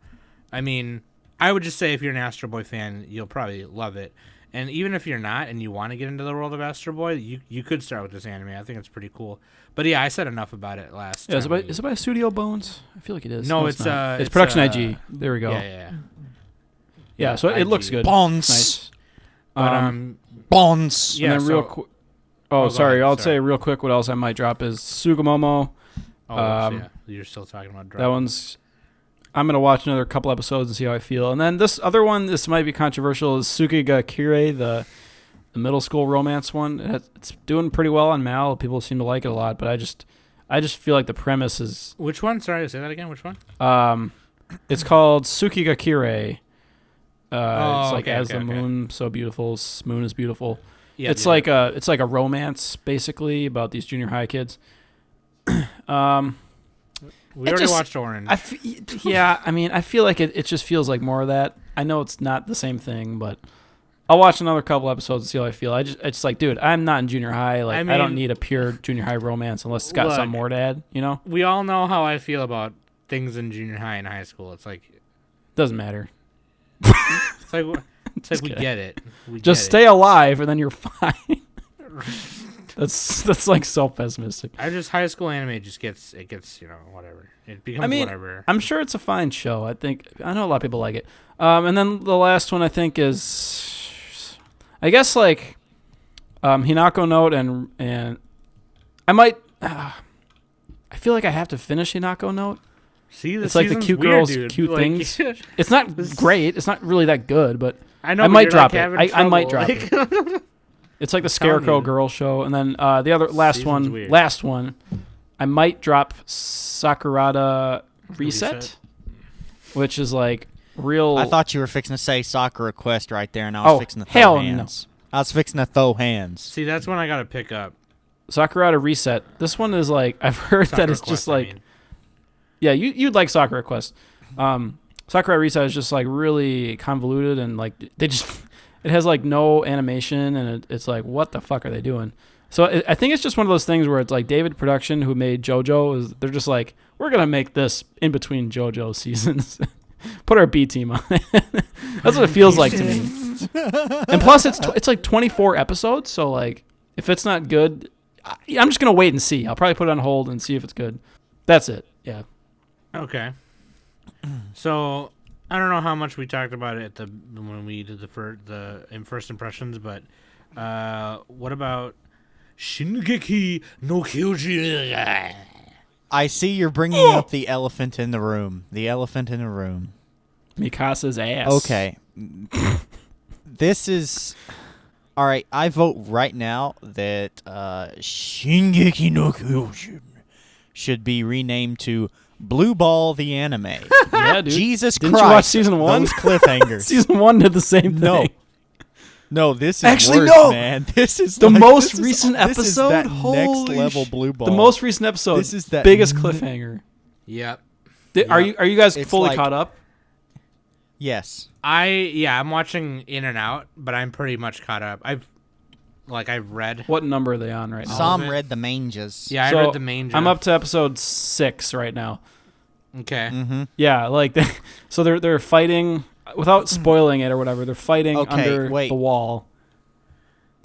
C: I mean, I would just say if you're an Astro Boy fan, you'll probably love it. And even if you're not and you want to get into the world of Astro Boy, you could start with this anime. I think it's pretty cool. But yeah, I said enough about it last
B: Yeah,
C: time.
B: is it by Studio Bones? I feel like it is.
C: No,
B: it's
C: it's
B: Production IG. There we go.
C: Yeah.
B: So it
C: IG.
B: looks good.
A: Bonds.
B: Nice.
C: But
A: Bonds.
C: yeah.
B: and then real
C: So,
B: quick.
C: Oh,
B: Oh,
C: go
B: sorry.
C: ahead,
B: I'll
C: sorry.
B: say real quick what else I might drop is Sugumomo.
C: yeah, you're still talking about
B: That one's. I'm gonna watch another couple episodes and see how I feel. And then this other one, this might be controversial, is Tsukiga Kirei, the middle school romance one. It's doing pretty well on Mal. People seem to like it a lot, but I just feel like the premise is.
C: Which one? Sorry, say that again. Which one?
B: It's called Tsukiga Kirei. It's like
C: okay,
B: as
C: okay,
B: the
C: okay.
B: moon so beautiful, moon is beautiful.
C: Yeah,
B: It's like a romance basically about these junior high kids.
C: we
B: it
C: already
B: just-
C: watched Orange.
B: Yeah, I mean, I feel like it just feels like more of that. I know it's not the same thing, but I'll watch another couple episodes and see how I feel. It's like, dude, I'm not in junior high. Like, I don't
C: mean-
B: need a pure junior high romance unless it's got
C: Look.
B: something more to add. You know,
C: We all know how I feel about things in junior high and high school. It's like
B: doesn't matter.
C: it's like we
B: kidding.
C: get it. We
B: Just
C: get
B: stay alive, and then you're fine. That's like so pessimistic.
C: I just high school anime just gets whatever. It becomes whatever.
B: I'm sure it's a fine show. I know a lot of people like it. And then the last one I think is, I guess like, Hinako Note and I might. I feel like I have to finish Hinako Note.
C: See,
B: It's like the
C: season's
B: cute
C: weird,
B: girls,
C: dude.
B: cute
C: Like,
B: things. It's not great. It's not really that good, but
C: I know.
B: I
C: but
B: might
C: you're,
B: drop
C: like,
B: it.
C: having
B: I might
C: trouble,
B: drop
C: like-
B: it's like the
C: telling
B: Scarecrow
C: you.
B: Girl show. And then the other
C: Season's weird.
B: last one, I might drop Sakurada Reset, which is like real.
A: I thought you were fixing to say Sakura Quest right there, and I was
B: Oh,
A: fixing to
B: hell
A: throw
B: no.
A: hands. I was fixing to throw hands.
C: See, that's when I gotta pick up.
B: Sakurada Reset. This one is like, I've heard that
C: Sakura
B: it's just
C: Quest, I
B: like,
C: mean.
B: yeah, you'd like Sakura Quest. Sakura Reset is just like really convoluted and like they just, it has like no animation and it's like, what the fuck are they doing? So I think it's just one of those things where it's like David Production, who made JoJo, they're just like, we're gonna make this in between JoJo seasons. Put our B team on it. That's what it feels like to me. And plus, it's like 24 episodes, so like if it's not good, I'm just gonna wait and see. I'll probably put it on hold and see if it's good. That's it. Yeah.
C: Okay. So I don't know how much we talked about it when we did the first impressions, but what about Shingeki no Kyojin?
A: I see you're bringing up the elephant in the room. The elephant in the room.
B: Mikasa's ass.
A: Okay. This is... All right, I vote right now that Shingeki no Kyojin should be renamed to Blue Ball the Anime.
B: Yeah, dude.
A: Jesus
B: Didn't
A: Christ.
B: you watch season 1?
A: Those cliffhangers.
B: Season 1 did the same thing.
A: No. No, this is
B: Actually,
A: worse,
B: no.
A: man. This is
B: The
A: like,
B: most
A: this is-
B: recent
A: this is
B: episode?
A: that
B: Holy
A: next level Blue Ball.
B: The most recent episode.
A: This is that
B: biggest
A: n-
B: cliffhanger.
C: Yep.
B: Are
A: Yeah.
B: you guys
A: It's
B: fully
A: like-
B: caught up?
A: Yes.
C: I'm watching in and out, but I'm pretty much caught up. I've read.
B: What number are they on right now?
A: Some
C: of it.
A: read the mangas.
C: Yeah, I
B: So,
C: read the main.
B: I'm up to episode 6 right now.
C: Okay.
A: Mm-hmm.
B: Yeah, like so they're fighting without spoiling it or whatever. They're fighting
A: Okay,
B: under
A: wait.
B: the wall.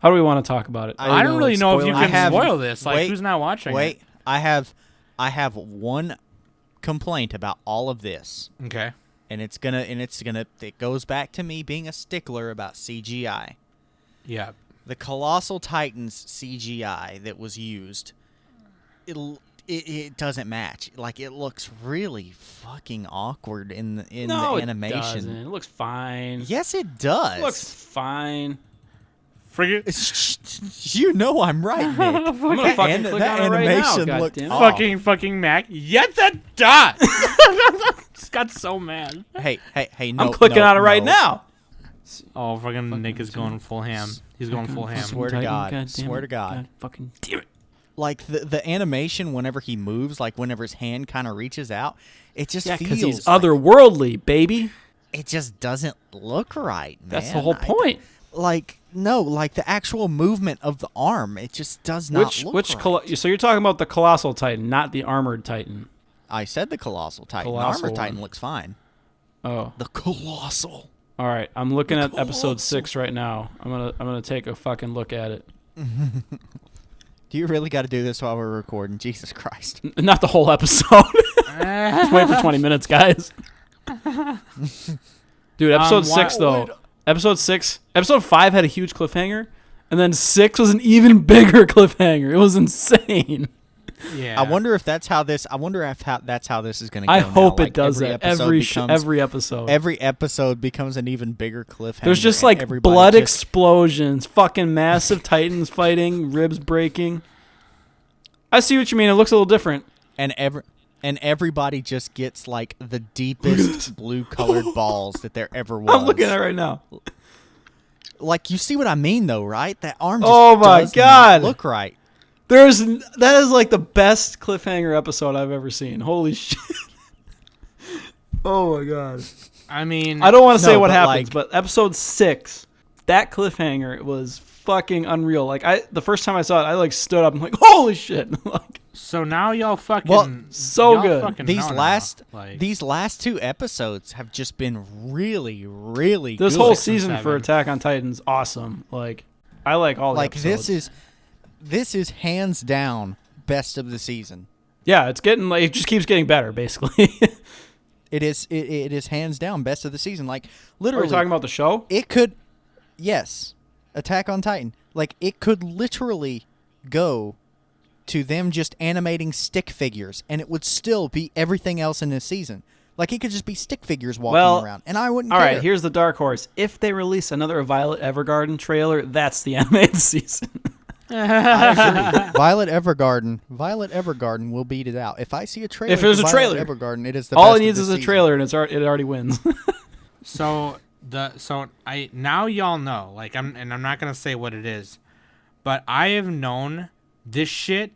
B: How do we want to talk about it?
A: I
B: Are we
C: I don't
B: gonna
C: really know if
B: spoil
C: you
B: it?
A: I
C: can
A: have-
C: spoil this. Like,
A: wait,
C: who's not watching
A: Wait, I have one complaint about all of this,
C: it? Okay.
A: and it goes back to me being a stickler about CGI.
C: Yeah.
A: The Colossal Titans CGI that was used, it doesn't match. Like, it looks really fucking awkward in the
B: No,
A: animation.
B: it doesn't. It looks fine.
A: Yes, it does.
B: It looks fine.
C: Forget.
A: You know I'm right, Nick.
B: I'm gonna fucking click
A: that
B: on it right now.
A: animation
B: God
A: looked
B: damn it.
A: off.
C: Fucking Mac. Yes, it does. Just got so mad.
A: Hey, no.
B: I'm clicking
A: no,
B: on it right
A: no.
B: now.
C: Oh, fucking Nick is going full ham. He's going full ham.
A: Swear to God. Swear to God.
B: Fucking damn it.
A: Like the animation whenever he moves, like whenever his hand kind of reaches out, it just
B: Yeah, because
A: feels
B: he's
A: like
B: otherworldly, baby.
A: it just doesn't look right, man.
B: That's the whole point.
A: Like the actual movement of the arm, it just does not look right.
B: So you're talking about the Colossal Titan, not the Armored Titan.
A: I said the Colossal Titan.
B: Colossal
A: Armor Titan
B: one.
A: looks fine.
B: Oh,
A: The Colossal.
B: all right. I'm looking at episode
A: Colossal.
B: 6 right now. I'm gonna take a fucking look at it.
A: Do you really got to do this while we're recording? Jesus Christ.
B: Not the whole episode. Just wait for 20 minutes, guys. Dude, episode 6 though. Episode 5 had a huge cliffhanger, and then 6 was an even bigger cliffhanger. It was insane.
C: Yeah.
A: I wonder if that's how this. I wonder if that's how this is going to go.
B: I
A: now.
B: hope
A: Like,
B: it does that every episode.
A: Every episode becomes an even bigger cliffhanger.
B: There's just
A: and
B: like
A: everybody
B: blood
A: just-
B: explosions, fucking massive titans fighting, ribs breaking. I see what you mean. It looks a little different.
A: and everybody just gets like the deepest blue-colored balls that there ever was.
B: I'm looking at it right now.
A: Like, you see what I mean, though, right? That arm just
B: Oh my
A: does
B: God.
A: not look right.
B: That is like the best cliffhanger episode I've ever seen. Holy shit. Oh my god.
C: I mean,
B: I don't want to say
A: No,
B: what
A: but,
B: happens,
A: like-
B: but episode 6, that cliffhanger was fucking unreal. Like the first time I saw it, I like stood up and like, holy shit. Like,
C: so now y'all fucking
A: Well,
B: so
C: y'all
B: good.
C: fucking
A: These
C: know now.
A: last
C: Like,
A: these last 2 episodes have just been really, really
B: this
A: good.
B: whole
C: 6 and
B: season for
C: 7.
B: Attack on Titan's awesome. Like I like all the
A: like
B: episodes.
A: this is hands down best of the season.
B: Yeah, it's getting like it just keeps getting better basically.
A: It is hands down best of the season. Like,
B: Are
A: literally,
B: you talking about the show?
A: it could, yes, Attack on Titan. Like, it could literally go to them just animating stick figures, and it would still be everything else in this season. Like, it could just be stick figures walking around, and I wouldn't
B: All
A: care.
B: right, here's the dark horse. If they release another Violet Evergarden trailer, that's the animated season.
A: I agree. Violet Evergarden will beat it out. If I see a trailer,
B: If there's
A: for
B: a
A: Violet
B: trailer.
A: Evergarden, it is the
B: All
A: best
B: it needs
A: of
B: is
A: the
B: a
A: season.
B: trailer, and it already wins.
C: so I now y'all know. Like I'm not gonna say what it is, but I have known this shit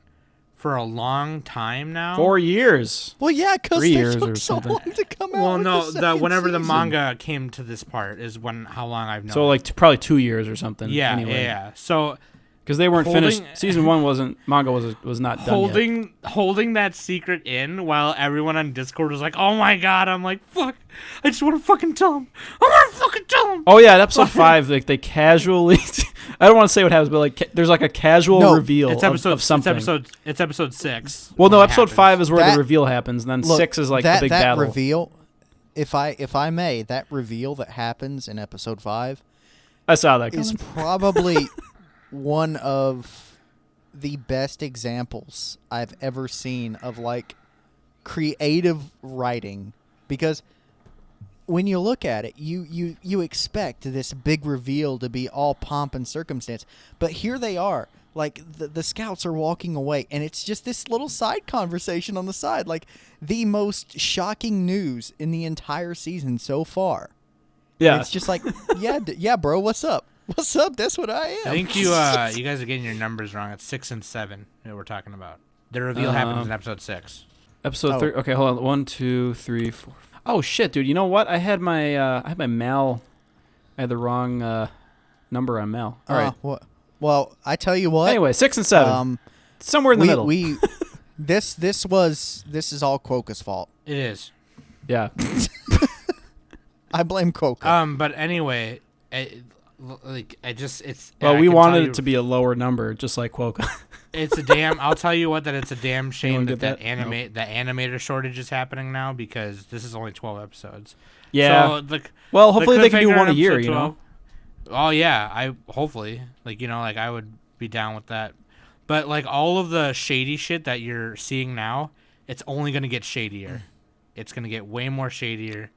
C: for a long time now.
B: 4 years.
A: Well, yeah, because
B: 3
A: they
B: years
A: took
B: or
A: so
B: something.
A: long to come out.
C: Well,
A: with
C: no,
A: the second
C: whenever the
A: season.
C: manga came to this part is how long I've known.
B: So like probably 2 years or something.
C: yeah,
B: Anyway.
C: yeah. So
B: Because they weren't
C: Holding-
B: finished. Season 1 manga was not done yet.
C: holding that secret in while everyone on Discord was like, "Oh my god!" I'm like, "Fuck! I just want to fucking tell him. I want to fucking tell him."
B: Oh yeah, in episode 5, like they casually. I don't want to say what happens, but like there's like a casual
A: No,
B: reveal
C: It's
B: of-
C: episode.
B: of something.
C: It's episode 6.
B: Well, no,
C: when it
B: episode
C: happens.
B: 5 is where
A: That-
B: the reveal happens, and then
A: Look,
B: 6 is like
A: that,
B: the big
A: that
B: battle.
A: reveal. If I may, that reveal that happens in episode 5
B: I saw that
A: is
B: coming.
A: probably one of the best examples I've ever seen of like creative writing, because when you look at it, you expect this big reveal to be all pomp and circumstance, but here they are. Like the scouts are walking away, and it's just this little side conversation on the side, like the most shocking news in the entire season so far.
B: Yeah,
A: It's just like, yeah, bro, what's up? What's up? That's what I am.
C: I think you guys are getting your numbers wrong. It's 6 and 7 that we're talking about. The reveal happens in episode 6.
B: episode
A: Oh.
B: 3. Okay, hold on. 1, 2, 3, 4. Oh shit, dude! You know what? I had my Mal. I had the wrong number on Mal. All right.
A: Well, I tell you what.
B: Anyway, 6 and 7, somewhere in the middle.
A: This is all Quokka's fault.
C: It is.
B: Yeah.
A: I blame Quokka.
C: But anyway, it's.
B: Well,
C: I
B: we
C: can
B: wanted
C: tell you-
B: it to be a lower number, just like Quokka.
C: It's a damn. I'll tell you what. That it's a damn shame
B: wanna
C: that
B: get
C: the animator shortage is happening now, because this is only 12 episodes.
B: Yeah.
C: So
B: Well, hopefully they can do
C: cliffhanger
B: one a
C: in
B: year.
C: episode
B: You know.
C: 12 Oh yeah, I hopefully like I would be down with that. But like all of the shady shit that you're seeing now, it's only gonna get shadier. It's gonna get way more shadier,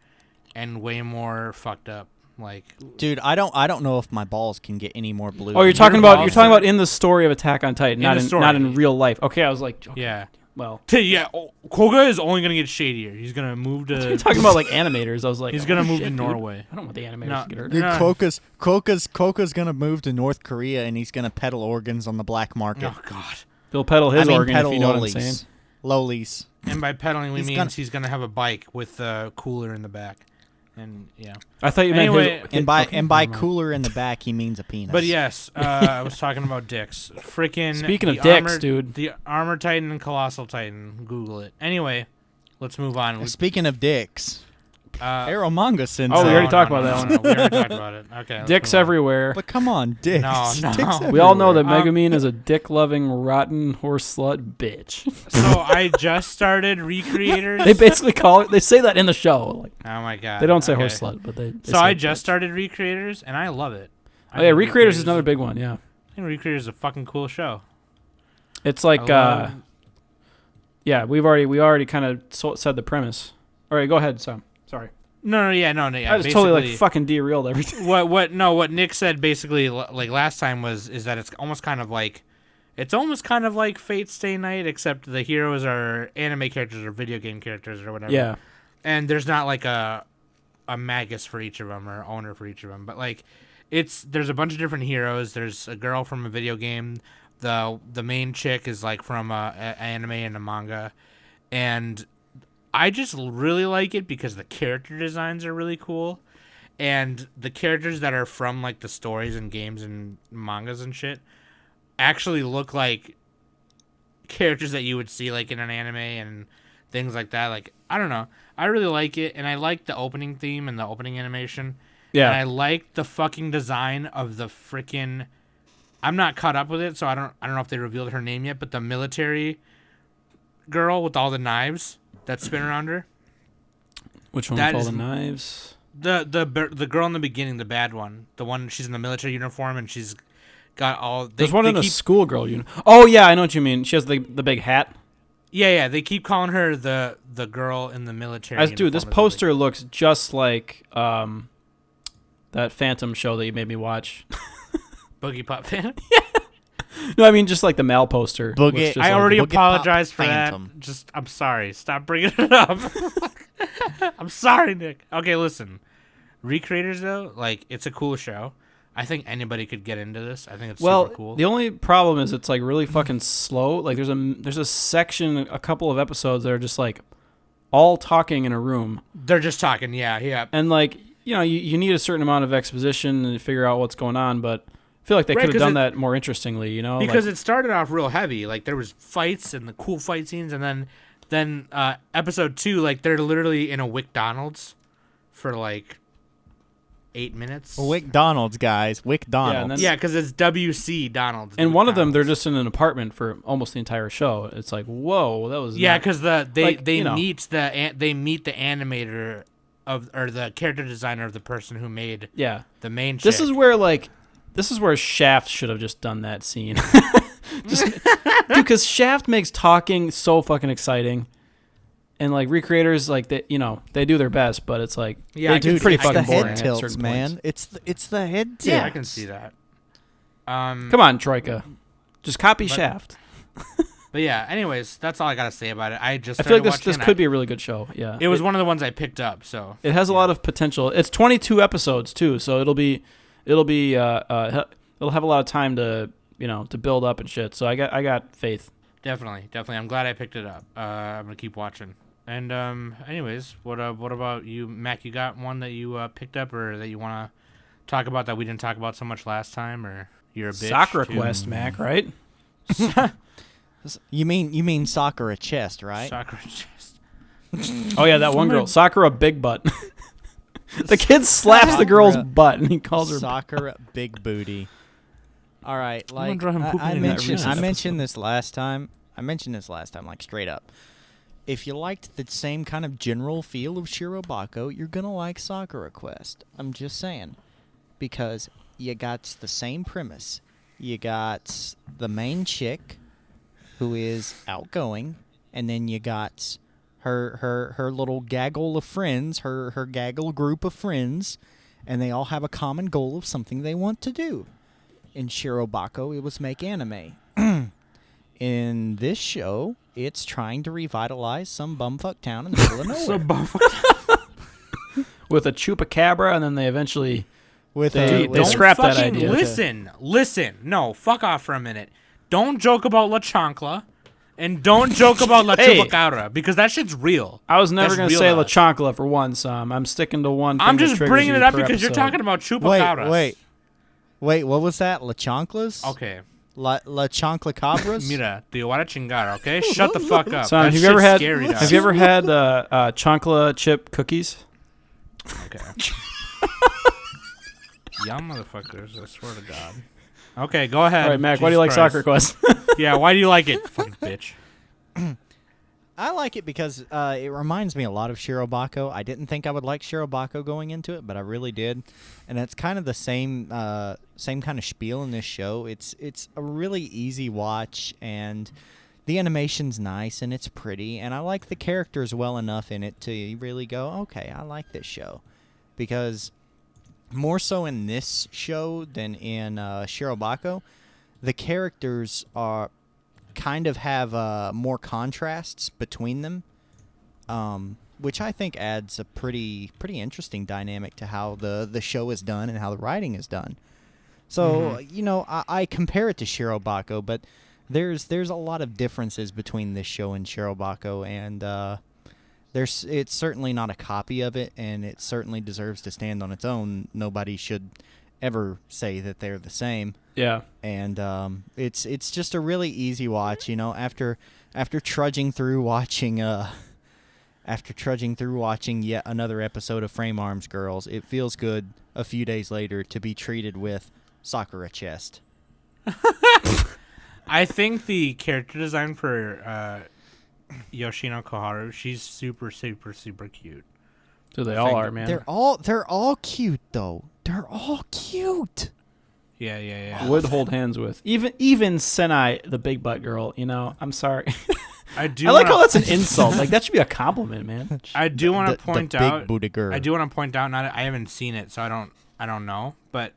C: and way more fucked up. Like,
A: Dude, I don't know if my balls can get any more blue.
B: Oh, you're talking about
C: balls
B: in the story of Attack on Titan,
C: In
B: not
C: the
B: in
C: story.
B: not in real life. Okay, I was like, okay,
C: yeah,
B: well,
C: yeah. Koga is only gonna get shadier. He's gonna move to.
B: you're talking about like animators. I was like,
C: He's
B: oh,
C: gonna move
B: shit,
C: to
B: dude.
C: Norway.
B: I don't want the animators
C: No,
B: to get hurt.
A: Dude,
C: No.
A: Quokka's gonna move to North Korea, and he's gonna peddle organs on the black market.
C: Oh god.
B: He'll pedal his
A: I mean,
B: organ if
A: peddle
B: you know what I'm
A: lolies.
B: saying.
A: Lolies.
C: And by pedaling, we
A: He's
C: means
A: gonna-
C: he's gonna have a bike with a cooler in the back, and yeah.
B: I thought you meant
C: Anyway,
B: his.
A: And by
B: okay,
A: and by
B: never mind.
A: cooler in the back, he means a penis.
C: But yes, I was talking about dicks. Freaking.
B: Speaking of
C: the
B: dicks,
C: Armored-
B: dude.
C: The Armor Titan and Colossal Titan. Google it. Anyway, let's move on.
A: Speaking of dicks, Arrow Manga Sensei.
B: Oh, we already talked about that one.
C: No, we already talked about it. Okay. let's
B: Dicks
C: move on.
B: everywhere.
A: But come on, dicks.
C: No.
A: Dicks
B: We all know that
A: everywhere.
B: Megumin is a dick-loving, rotten horse slut bitch.
C: So I just started Recreators.
B: They basically call it. They say that in the show. Like
C: Oh my god.
B: they don't say
C: Okay.
B: horse slut, but they
C: So
B: say
C: I
B: bitch.
C: just started Recreators, and I love it.
B: Oh yeah, Recreators is another big one. Yeah,
C: I think Recreators is a fucking cool show.
B: it's like
C: I love-
B: yeah, we already kind of said the premise. All right, go ahead, Sam. Sorry,
C: No. Yeah.
B: I just totally like fucking derailed everything.
C: What Nick said basically like last time is that it's almost kind of like Fate Stay Night, except the heroes are anime characters or video game characters or whatever.
B: Yeah,
C: And there's not like a magus for each of them or owner for each of them, but like there's a bunch of different heroes. There's a girl from a video game. The main chick is like from a anime and a manga, and I just really like it because the character designs are really cool, and the characters that are from like the stories and games and mangas and shit actually look like characters that you would see like in an anime and things like that. Like, I don't know, I really like it, and I like the opening theme and the opening animation.
B: yeah.
C: And I like the fucking design of the freaking. I'm not caught up with it, so I don't know if they revealed her name yet. But the military girl with all the knives that spin around her.
B: Which one
C: that
B: with all
C: is-
B: the knives?
C: The girl in the beginning, the bad one, the one she's in the military uniform and she's got all.
B: There's one in a schoolgirl uniform. Oh yeah, I know what you mean. She has the big hat.
C: Yeah. They keep calling her the girl in the military.
B: Dude, this
C: uniform or
B: poster looks just like that Phantom show that you made me watch.
C: something. Boogie Pop fan.
B: No, I mean just like the Mal poster.
A: Boogie-
B: looks just
C: I
B: like-
C: already
A: Boogie Pop
C: apologized for
A: Phantom.
C: that. I'm sorry. Stop bringing it up. I'm sorry, Nick. Okay, listen. Recreators though, like it's a cool show. I think anybody could get into this. I think it's
B: Well,
C: super cool.
B: the only problem is it's like really fucking slow. Like there's a section, a couple of episodes that are just like all talking in a room,
C: They're just talking. Yeah.
B: and like you need a certain amount of exposition and figure out what's going on. But I feel like they
C: Right,
B: could have
C: 'cause
B: done that more interestingly.
C: Because it started off real heavy. Like there was fights and the cool fight scenes, and then episode 2, like they're literally in a McDonald's for like 8 minutes.
A: Wick Donald's, guys. Wick Donald's.
B: and then-
C: Yeah, because it's WC Donald's.
B: and one of them, they're
C: McDonald's.
B: just in an apartment for almost the entire show. It's like, whoa, that was
C: Yeah,
B: not-
C: because
B: like,
C: they
B: you know.
C: meet the animator or the character designer of the person who made
B: yeah.
C: the main.
B: This
C: chick.
B: is where Shaft should have just done that scene. Because Shaft makes talking so fucking exciting, and like Recreators, like they do their best, but it's like
C: Yeah,
B: they
C: I
B: do
C: can
B: pretty
C: see- I
A: the
B: fucking boring
A: head
B: at
A: tilts,
B: certain
A: man.
B: points.
A: It's the head tilts.
C: Yeah, I can see that.
B: Come on, Troika, just copy Shaft.
C: But yeah, anyways, that's all I gotta say about it. I just
B: I feel like
C: started
B: this
C: watching
B: could
C: it.
B: be a really good show. Yeah,
C: It was one of the ones I picked up. So
B: It has a lot of potential. It's 22 episodes too, so it'll have a lot of time to to build up and shit. So I got faith.
C: definitely. I'm glad I picked it up. I'm gonna keep watching. And anyways, what about you, Mac? You got one that you picked up or that you want to talk about that we didn't talk about so much last time, or you're a bitch?
B: Sakura
C: too?
B: Quest, Mac, right?
A: You mean Sakura chest, right?
C: Sakura chest.
B: Oh yeah, that one girl, Sakura Big Butt. The kid slaps the girl's
A: Sakura-
B: butt and he calls her.
A: Sakura big booty. All right,
C: gonna
A: like
C: draw him pooping
A: I
C: in that
A: mentioned,
B: recent
A: I mentioned this last time. Like straight up. If you liked the same kind of general feel of Shirobako, you're gonna like Sakura Quest. I'm just saying, because you got the same premise. You got the main chick, who is outgoing, and then you got her little gaggle of friends, her gaggle group of friends, and they all have a common goal of something they want to do. In Shirobako, it was make anime. In this show, it's trying to revitalize some bumfuck town in the middle of nowhere.
B: With a chupacabra, and then they eventually.
A: With
B: They-
A: a,
B: they
C: Don't
B: scrapped that
C: fucking
B: idea.
C: Listen. No, fuck off for a minute. Don't joke about La Chancla, and don't joke about La
B: Hey.
C: Chupacabra, because that shit's real.
B: I was never
C: That's
B: going to
C: real
B: say
C: to
B: La
C: us.
B: Chancla for one, Sam. I'm sticking to one thing.
C: I'm
B: that
C: just
B: triggers
C: bringing
B: you
C: it up
B: per
C: because you're
B: episode.
C: talking about Chupacabras.
A: wait, what was that? La Chanclas?
C: Okay.
A: La Chanclacabras?
C: Mira, te voy a chingar, okay? Shut the fuck up.
B: Son,
C: That
B: have you ever
C: shit's
B: had
C: scary, dog.
B: have you ever had chancla chip cookies?
C: Okay. Y'all motherfuckers, I swear to God. Okay, go ahead.
B: All right, Mac, why do you like
C: Jesus
B: Soccer
C: Christ.
B: Quest?
C: Yeah, why do you like it? Fucking bitch.
A: I like it because it reminds me a lot of Shirobako. I didn't think I would like Shirobako going into it, but I really did. And it's kind of the same kind of spiel in this show. It's a really easy watch, and the animation's nice and it's pretty, and I like the characters well enough in it to really go, okay, I like this show. Because more so in this show than in Shirobako, the characters are kind of have more contrasts between them, which I think adds a pretty interesting dynamic to how the show is done and how the writing is done. So I compare it to Shirobako, but there's a lot of differences between this show and Shirobako, and it's certainly not a copy of it, and it certainly deserves to stand on its own. Nobody should ever say that they're the same.
B: Yeah.
A: And it's just a really easy watch, after trudging through watching yet another episode of Frame Arms Girls, it feels good a few days later to be treated with Sakura chest.
C: I think the character design for Yoshino Koharu, she's super, super, super cute.
B: So they all are, man.
A: They're all cute though. They're all cute.
C: Yeah.
B: Would hold hands with. Even Senai, the big butt girl, I'm sorry.
C: I do.
B: I like how that's an insult. Like, that should be a compliment, man.
C: I do want to point out.
A: Big booty girl.
C: I do want to point out. I haven't seen it, so I don't know. But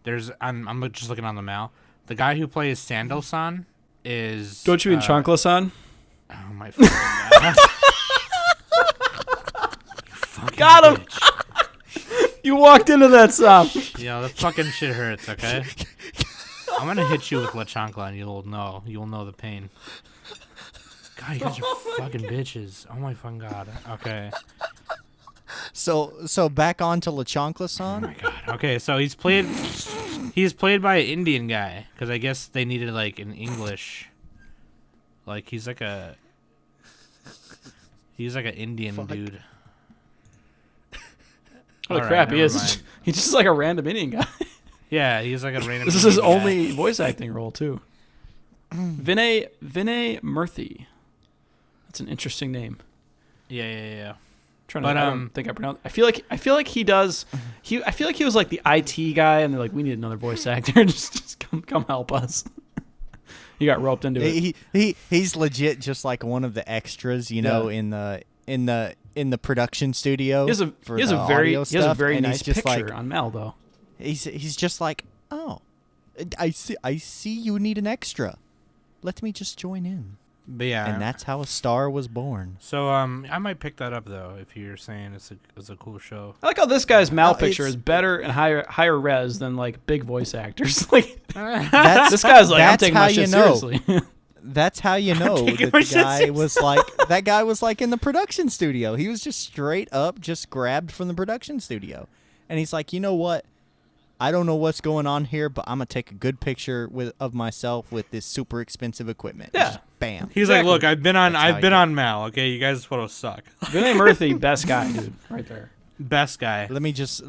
C: there's. I'm just looking on the mail. The guy who plays Sandal-san is.
B: Don't you mean Chancla-san?
C: Oh my fucking God. Fucking
B: Got him.
C: bitch.
B: You walked into that stop.
C: Yeah, the fucking shit hurts. Okay. I'm gonna hit you with La Chancla, and you'll know the pain. God, you guys are fucking bitches. Oh my fucking God. Okay.
A: So back on to La
C: Oh
A: Chancla-san.
C: my God. Okay, so he's played by an Indian guy because I guess they needed like an English. Like he's like an Indian dude.
B: Holy
C: All
B: crap,
C: right,
B: he
C: never
B: is.
C: mind.
B: He's just like a random Indian guy.
C: Yeah, he's like a random.
B: This is his
C: Indian guy.
B: only voice acting role, too. Vinay Murthy. That's an interesting name.
C: Yeah.
B: I don't think I pronounced. I feel like he does. I feel like he was like the IT guy, and they're like, we need another voice actor. just come help us. He got roped into it.
A: He's legit just like one of the extras, in the production studio.
B: He has a very nice
A: just
B: picture
A: like,
B: on Mel, though.
A: He's just like, oh, I see you need an extra. Let me just join in.
C: But yeah,
A: And that's how a star was born.
C: So I might pick that up though if you're saying it's a cool show.
B: I like how this guy's Mal
A: No,
B: picture
A: it's-
B: is better and higher res than like big voice actors. Like
A: That's,
B: this guy's like, I'm
A: that's
B: taking
A: how
B: my shit
A: you know.
B: seriously.
A: That's how you know
C: taking
A: that
C: my
A: the
C: shit
A: guy was like that guy was like in the production studio. He was just straight up just grabbed from the production studio. And he's like, "You know what? I don't know what's going on here, but I'm going to take a good picture of myself with this super expensive equipment."
B: Yeah.
A: Just bam.
C: He's
B: Exactly.
C: like, look, I've been on
A: That's how you
C: Mal. Okay, you guys photos suck.
B: Vinay Murthy, best guy, dude, right there.
C: Best guy.
A: Let me just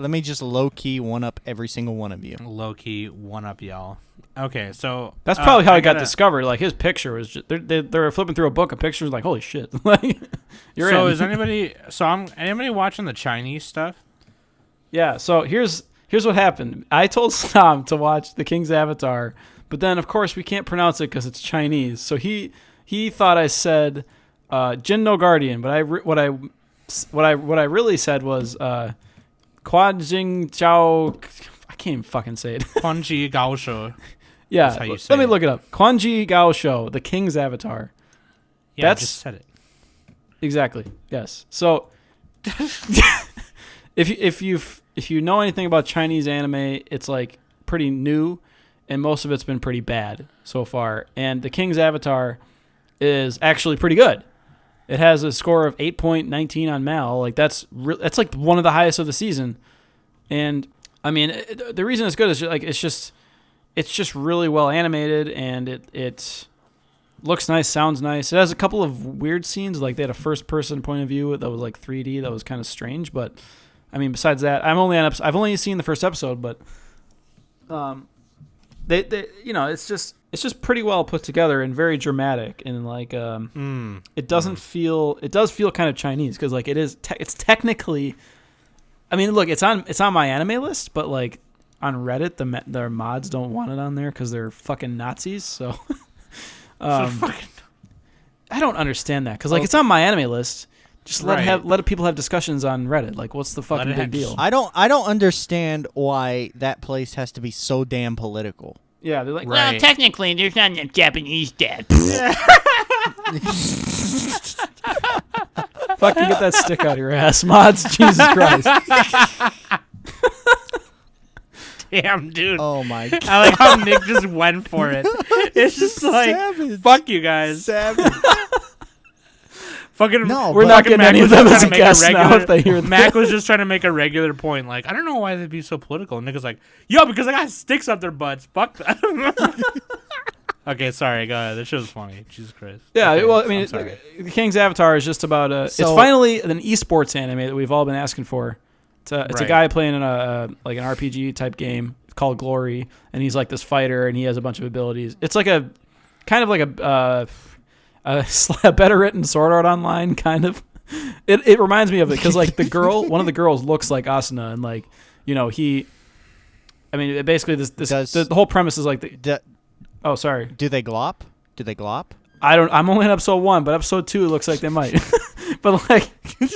A: low key one up every single one of you.
C: Low key one up y'all. Okay, so
B: That's probably how
C: I
B: he got
C: gotta-
B: discovered. Like his picture was just they're flipping through a book of pictures, like holy shit. Like you're
C: So
B: in.
C: is anybody? Anybody watching the Chinese stuff?
B: Yeah, so here's what happened. I told Sam to watch The King's Avatar, but then of course we can't pronounce it because it's Chinese. So he thought I said Jin No Guardian, but what I really said was Quan Jing Jiao. I can't even fucking say it.
C: Huanji Gao Shou.
B: Yeah,
C: That's how you
B: let
C: say
B: me
C: it.
B: look it up. Quan Ji Gao Shou, The King's Avatar.
C: Yeah, I
B: That's-
C: just said it.
B: Exactly. Yes. So if you know anything about Chinese anime, it's like pretty new, and most of it's been pretty bad so far. And The King's Avatar is actually pretty good. It has a score of 8.19 on Mal. Like that's like one of the highest of the season. And I mean, the reason it's good is it's just really well animated, and it looks nice, sounds nice. It has a couple of weird scenes, like they had a first-person point of view that was like 3D, that was kind of strange. But I mean, besides that, I've only seen the first episode, but they it's just pretty well put together and very dramatic, and like it does feel kind of Chinese because like it's technically. I mean, look, it's on my anime list, but like on Reddit, their mods don't want it on there because they're fucking Nazis. So, I don't understand that because like it's on my anime list. Just let people have discussions on Reddit. Like, what's the fucking big deal?
A: I don't understand why that place has to be so damn political.
B: Yeah, they're like,
D: well, technically, there's not enough Japanese dead.
B: fucking get that stick out of your ass, mods. Jesus Christ.
C: Damn, dude.
A: Oh my god.
C: I like how Nick just went for it. It's just like,
A: Savage.
C: fuck you guys.
A: Savage.
C: Fucking,
A: No,
B: We're
A: but-
B: not getting
C: Mac
B: any of
C: was
B: them
C: just
B: as a
C: trying to make
B: guest now
C: regular-
B: if they hear
C: Mac was just trying to make a regular point. Like, I don't know why they'd be so political. And Nick was like, yo, because I got sticks up their butts. Fuck them. Okay, sorry. Go ahead. That shit was funny. Jesus Christ.
B: Yeah,
C: Okay,
B: well, I mean,
C: I'm sorry.
B: The King's Avatar is just about it's finally an esports anime that we've all been asking for. It's a
C: Right.
B: guy playing in like an RPG type game called Glory, and he's like this fighter, and he has a bunch of abilities. It's like a kind of like a better written Sword Art Online kind of. It reminds me of it because like one of the girls looks like Asuna, and like basically the whole premise is like oh, sorry.
A: Do they glop?
B: I'm only in episode 1, but episode 2 it looks like they might. But like,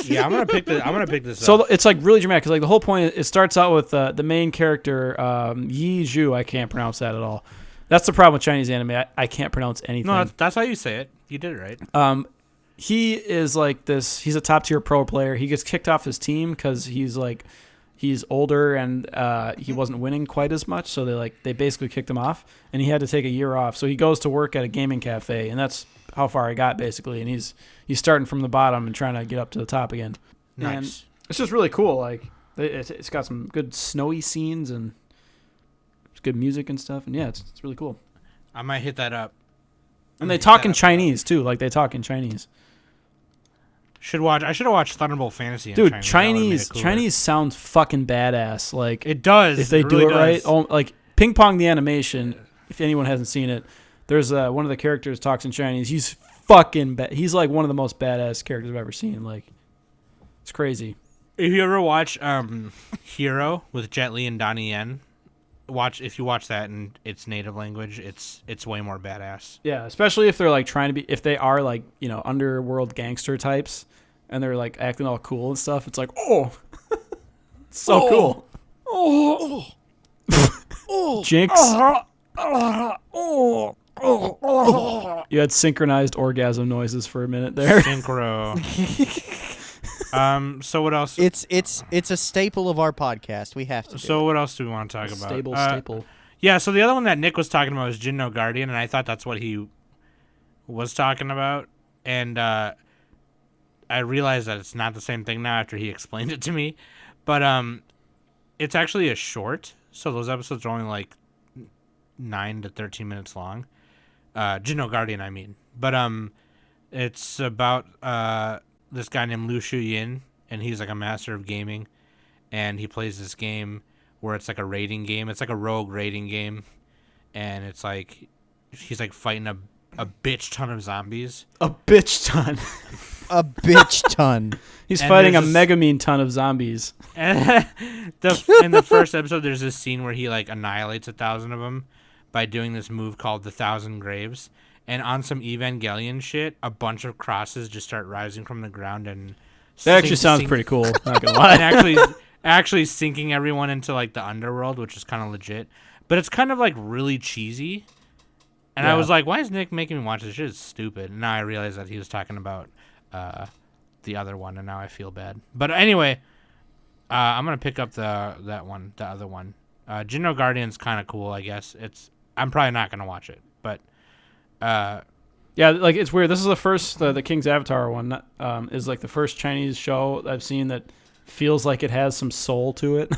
C: Yeah, I'm gonna pick this up.
B: so it's like really dramatic because like the whole point it starts out with the main character Yi Zhu. I can't pronounce that at all. That's the problem with Chinese anime. I can't pronounce anything.
C: No, that's how you say it. You did it right.
B: He is like this. He's a top tier pro player. He gets kicked off his team because he's older and he wasn't winning quite as much. So they basically kicked him off, and he had to take a year off. So he goes to work at a gaming cafe, and that's how far I got basically. And he's starting from the bottom and trying to get up to the top again.
C: Nice.
B: And it's just really cool. Like it's got some good snowy scenes and it's good music and stuff. And yeah, it's really cool.
C: I might hit that up.
B: And they talk in Chinese too. Like they talk in Chinese.
C: I should have watched Thunderbolt Fantasy in
B: Dude,
C: Chinese.
B: Chinese
C: That would've made it
B: Chinese sounds fucking badass. Like
C: cooler. It does.
B: if they
C: it
B: do
C: really
B: it right.
C: does.
B: Oh, like Ping Pong the animation. If anyone hasn't seen it, there's one of the characters talks in Chinese. He's fucking he's like one of the most badass characters I've ever seen. Like it's crazy.
C: If you ever watch Hero with Jet Li and Donnie Yen, if you watch that in its native language, it's way more badass.
B: Yeah, especially if they're like trying to be, if they are like underworld gangster types, and they're like acting all cool and stuff. It's like it's so cool. Jinx. You had synchronized orgasm noises for a minute there.
C: Synchro. So what else?
A: It's a staple of our podcast. We have to.
C: So what else do we want to talk about?
B: Staple.
C: Yeah, so the other one that Nick was talking about was Jinno Guardian, and I thought that's what he was talking about. And I realized that it's not the same thing now after he explained it to me. But it's actually a short, so those episodes are only like 9 to 13 minutes long. Jinno Guardian, I mean. But it's about this guy named Lu Shuyin, and he's like a master of gaming, and he plays this game where it's like a raiding game. It's like a rogue raiding game, and it's like he's like fighting a bitch ton of zombies.
B: A bitch ton.
A: A bitch ton.
B: He's
C: And
B: fighting a
C: there's this-
B: mega mean ton of zombies.
C: And in the first episode, there's this scene where he like annihilates 1,000 of them by doing this move called the 1,000 Graves. And on some Evangelion shit, a bunch of crosses just start rising from the ground and
B: That actually sounds pretty cool. Not gonna lie.
C: and actually sinking everyone into like the underworld, which is kind of legit. But it's kind of like really cheesy. And I
B: Yeah.
C: was like, why is Nick making me watch this shit? It's stupid. And now I realize that he was talking about the other one, and now I feel bad. But anyway, I'm gonna pick up the other one. Jinno Guardian's kind of cool, I guess. I'm probably not gonna watch it, but
B: Yeah, like it's weird. This is the first, the King's Avatar one is like the first Chinese show I've seen that feels like it has some soul to it.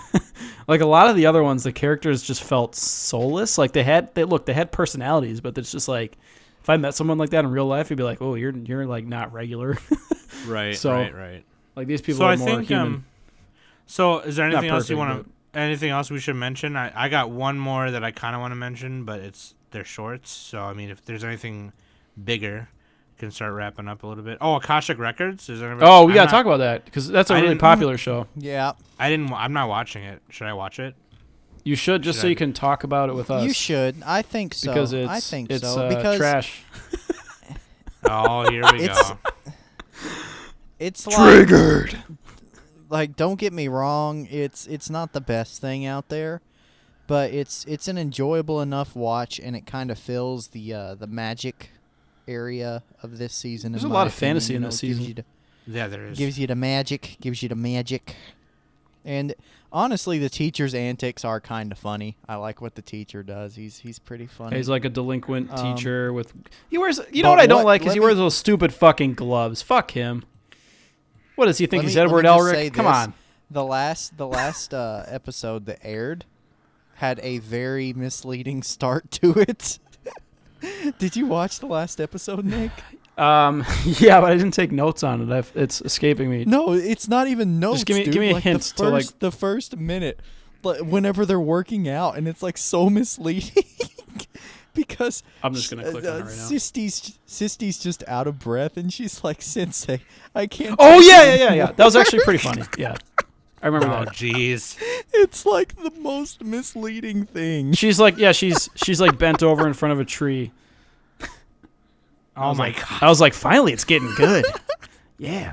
B: Like a lot of the other ones, the characters just felt soulless. Like they had personalities, but it's just like if I met someone like that in real life, you'd be like, oh, you're like not regular.
C: Right.
B: So,
C: right.
B: Like these people
C: So
B: are
C: I
B: more
C: think
B: human.
C: So is there anything else you
B: perfect,
C: want to? Anything else we should mention? I got one more that I kind of want to mention, but they're shorts. So I mean, if there's anything bigger, can start wrapping up a little bit. Oh, Akashic Records. Is there?
B: Oh, we gotta talk about that because that's a
C: I
B: really
C: didn't-
B: popular show.
A: Yeah,
C: I'm not watching it. Should I watch it?
B: You should just
C: Should
B: so
C: I-
B: you can talk about it with us.
A: you should. I think so.
B: because it's
A: I think
B: it's
A: so because
B: trash.
C: Oh, here we
A: It's-
C: go.
A: it's like don't get me wrong, it's not the best thing out there, but it's an enjoyable enough watch, and it kind of fills the magic area of this season.
B: There's
A: in
B: a
A: my
B: lot of
A: opinion,
B: fantasy
A: you
B: in
A: know,
B: this
A: gives
B: season.
A: you the-
C: Yeah, there is.
A: gives you the magic. And honestly, the teacher's antics are kind of funny. I like what the teacher does. He's pretty funny.
B: He's like a delinquent
A: Um,
B: teacher with. He wears. You
A: but
B: know what I don't
A: what-
B: like is
A: let
B: he
A: me-
B: wears those stupid fucking gloves. Fuck him. What does he think?
A: Let
B: He's
A: me- let
B: Edward
A: me just say
B: Elric? Come
A: this.
B: on.
A: The last episode that aired had a very misleading start to it. Did you watch the last episode, Nick?
B: Yeah, but I didn't take notes on it. It's escaping me.
A: No, it's not even notes.
B: give me-
A: dude.
B: give me a
A: Like,
B: hint
A: The
B: to, like-
A: first, the first minute, whenever they're working out, and it's like so misleading because
B: I'm just gonna click on it right now.
A: Sisty's just out of breath, and she's like, "Sensei, I can't."
B: Oh
A: take
B: yeah,
A: it
B: yeah.
A: anymore."
B: That was actually pretty funny. Yeah, I remember
C: Oh,
B: that.
C: jeez.
A: It's like the most misleading thing.
B: She's like, yeah, she's like bent over in front of a tree.
C: Oh my
B: like,
C: god.
B: I was like, finally, it's getting good. Yeah.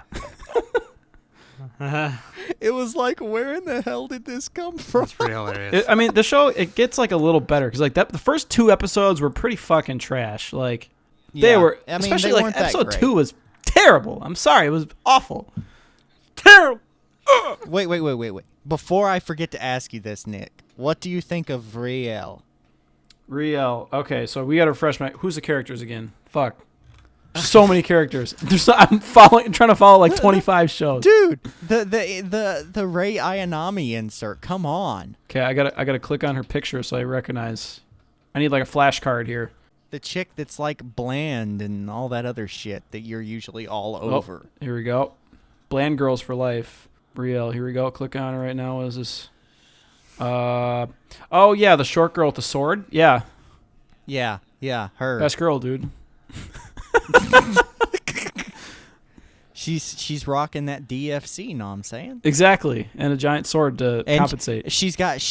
A: It was like, where in the hell did this come from?
C: That's pretty hilarious.
B: I mean, the show it gets like a little better because like the first two episodes were pretty fucking trash. Like they
A: Yeah.
B: were,
A: I mean,
B: especially
A: they
B: like
A: weren't that
B: episode
A: great.
B: 2 was terrible. I'm sorry, it was awful. Terrible.
A: Wait. Before I forget to ask you this, Nick, what do you think of Riel?
B: Riel. Okay, so we got to refresh my. Who's the characters again? Fuck. So many characters. I'm trying to follow like 25 shows.
A: Dude, the Rei Ayanami insert. Come on.
B: Okay, I gotta click on her picture so I recognize. I need like a flashcard here.
A: The chick that's like bland and all that other shit that you're usually all
B: Oh,
A: over.
B: Here we go. Bland Girls for Life. Riel. Here we go. Click on it right now. What is this? Oh yeah, the short girl with the sword. Yeah,
A: Yeah, her.
B: best girl, dude.
A: She's rocking that DFC, know what I'm saying?
B: Exactly, and a giant sword to
A: And
B: compensate.
A: She's got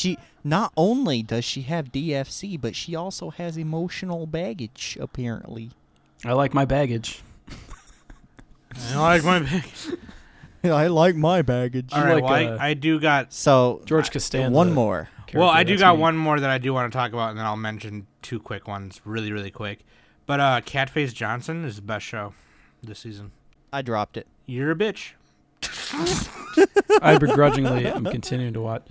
A: not only does she have DFC, but she also has emotional baggage, apparently.
B: I like my baggage.
C: I like my big.
A: I like my baggage.
C: All right,
B: like,
C: well, I do got.
A: So
B: George Costanza.
A: one more.
C: Well, I do
B: That's
C: got
B: me.
C: one more that I do want to talk about, and then I'll mention two quick ones, really, really quick. But Catface Johnson is the best show this season.
A: I dropped it.
C: You're a bitch.
B: I begrudgingly am continuing to watch.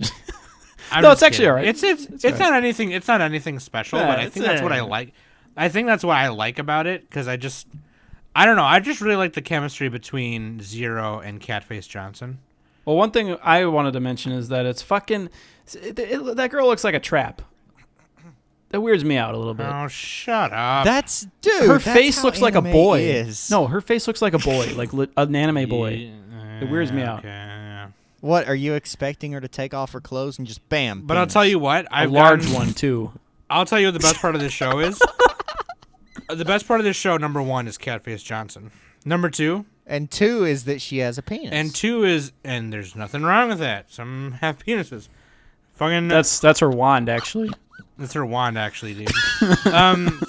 C: I'm
B: No,
C: just
B: it's actually
C: kidding.
B: all right.
C: It's
B: all right.
C: not anything. It's not anything special,
B: Yeah,
C: but I
B: it's,
C: think that's what I like. I think that's what I like about it because I don't know. I just really like the chemistry between Zero and Catface Johnson.
B: Well, one thing I wanted to mention is that it's fucking. That girl looks like a trap. That weirds me out a little bit.
C: Oh, shut up.
A: That's
B: Her
A: that's
B: face
A: how
B: looks like a
A: anime
B: boy.
A: Is.
B: No, her face looks like a boy, like an anime boy. It weirds me out.
C: Okay, yeah.
A: What are you expecting her to take off her clothes and just bam?
C: But I'll
A: penis?
C: tell you what.
B: A
C: I've
B: large
C: gotten-
B: one too.
C: I'll tell you what the best part of this show is. The best part of this show, number one, is Catface Johnson. Number two,
A: And two is that she has a penis.
C: and two is, and there's nothing wrong with that. Some have penises. Fucking
B: That's her wand, actually.
C: that's her wand, actually, dude.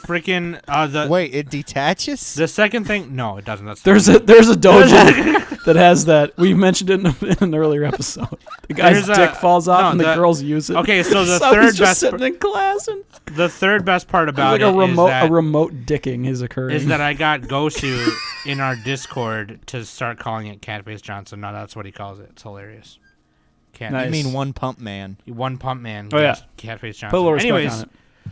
C: Freaking the
A: Wait, it detaches?
C: the second thing. No, it doesn't. That's
B: There's a dojo that has that. We mentioned it in an earlier episode. The guy's
C: There's a-
B: dick falls off
C: no,
B: and the
C: the-
B: girls use it.
C: Okay, so the
B: So
C: third
B: he's just
C: best
B: sitting in class and
C: the third best part about
B: like a
C: it
B: remote dicking is occurring.
C: is that I got Gosu in our Discord to start calling it Catface Johnson. Now that's what he calls it. It's hilarious. Cat,
B: Nice.
A: You mean one pump man?
C: One pump man.
B: Oh, yeah.
C: Catface Johnson.
B: Put a little respect
C: Anyways,
B: on it.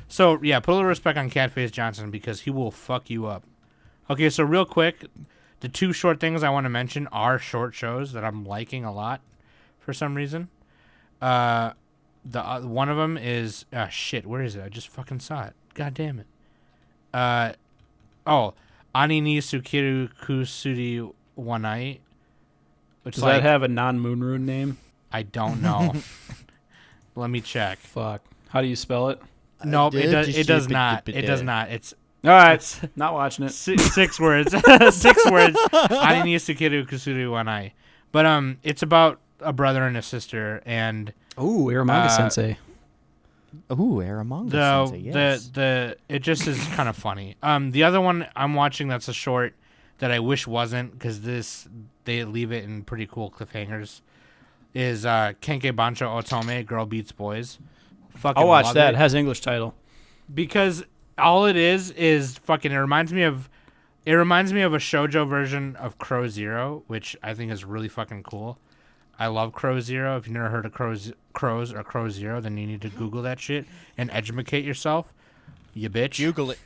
C: so yeah, put a little respect on Catface Johnson because he will fuck you up. Okay, so real quick, the two short things I want to mention are short shows that I'm liking a lot. for some reason. The one of them is shit. Where is it? I just fucking saw it. God damn it. Ani ni Sukiru Kusuri Wanai. Which
B: Does that have a non-Moon Rune name?
C: I don't know. Let me check.
B: Fuck. How do you spell it?
C: Nope, it does. It does not. It does not. It's
B: All right, not watching it.
C: 6 words. 6 words. Ani ni Sukiru Kusuri Wanai. But it's about a brother and a sister, and
B: Ooh, Iramanga Sensei.
A: Ooh, Aramanga Sensei, yes.
C: it just is kind of funny. The other one I'm watching that's a short that I wish wasn't, because they leave it in pretty cool cliffhangers, is Kenke Bancho Otome, Girl Beats Boys. Fucking
B: I'll watch
C: love
B: that.
C: it.
B: It has English title.
C: Because all it is fucking. It reminds me of a shoujo version of Crow Zero, which I think is really fucking cool. I love Crow Zero. If you've never heard of Crows or Crow Zero, then you need to Google that shit and educate yourself. You bitch.
A: Google it.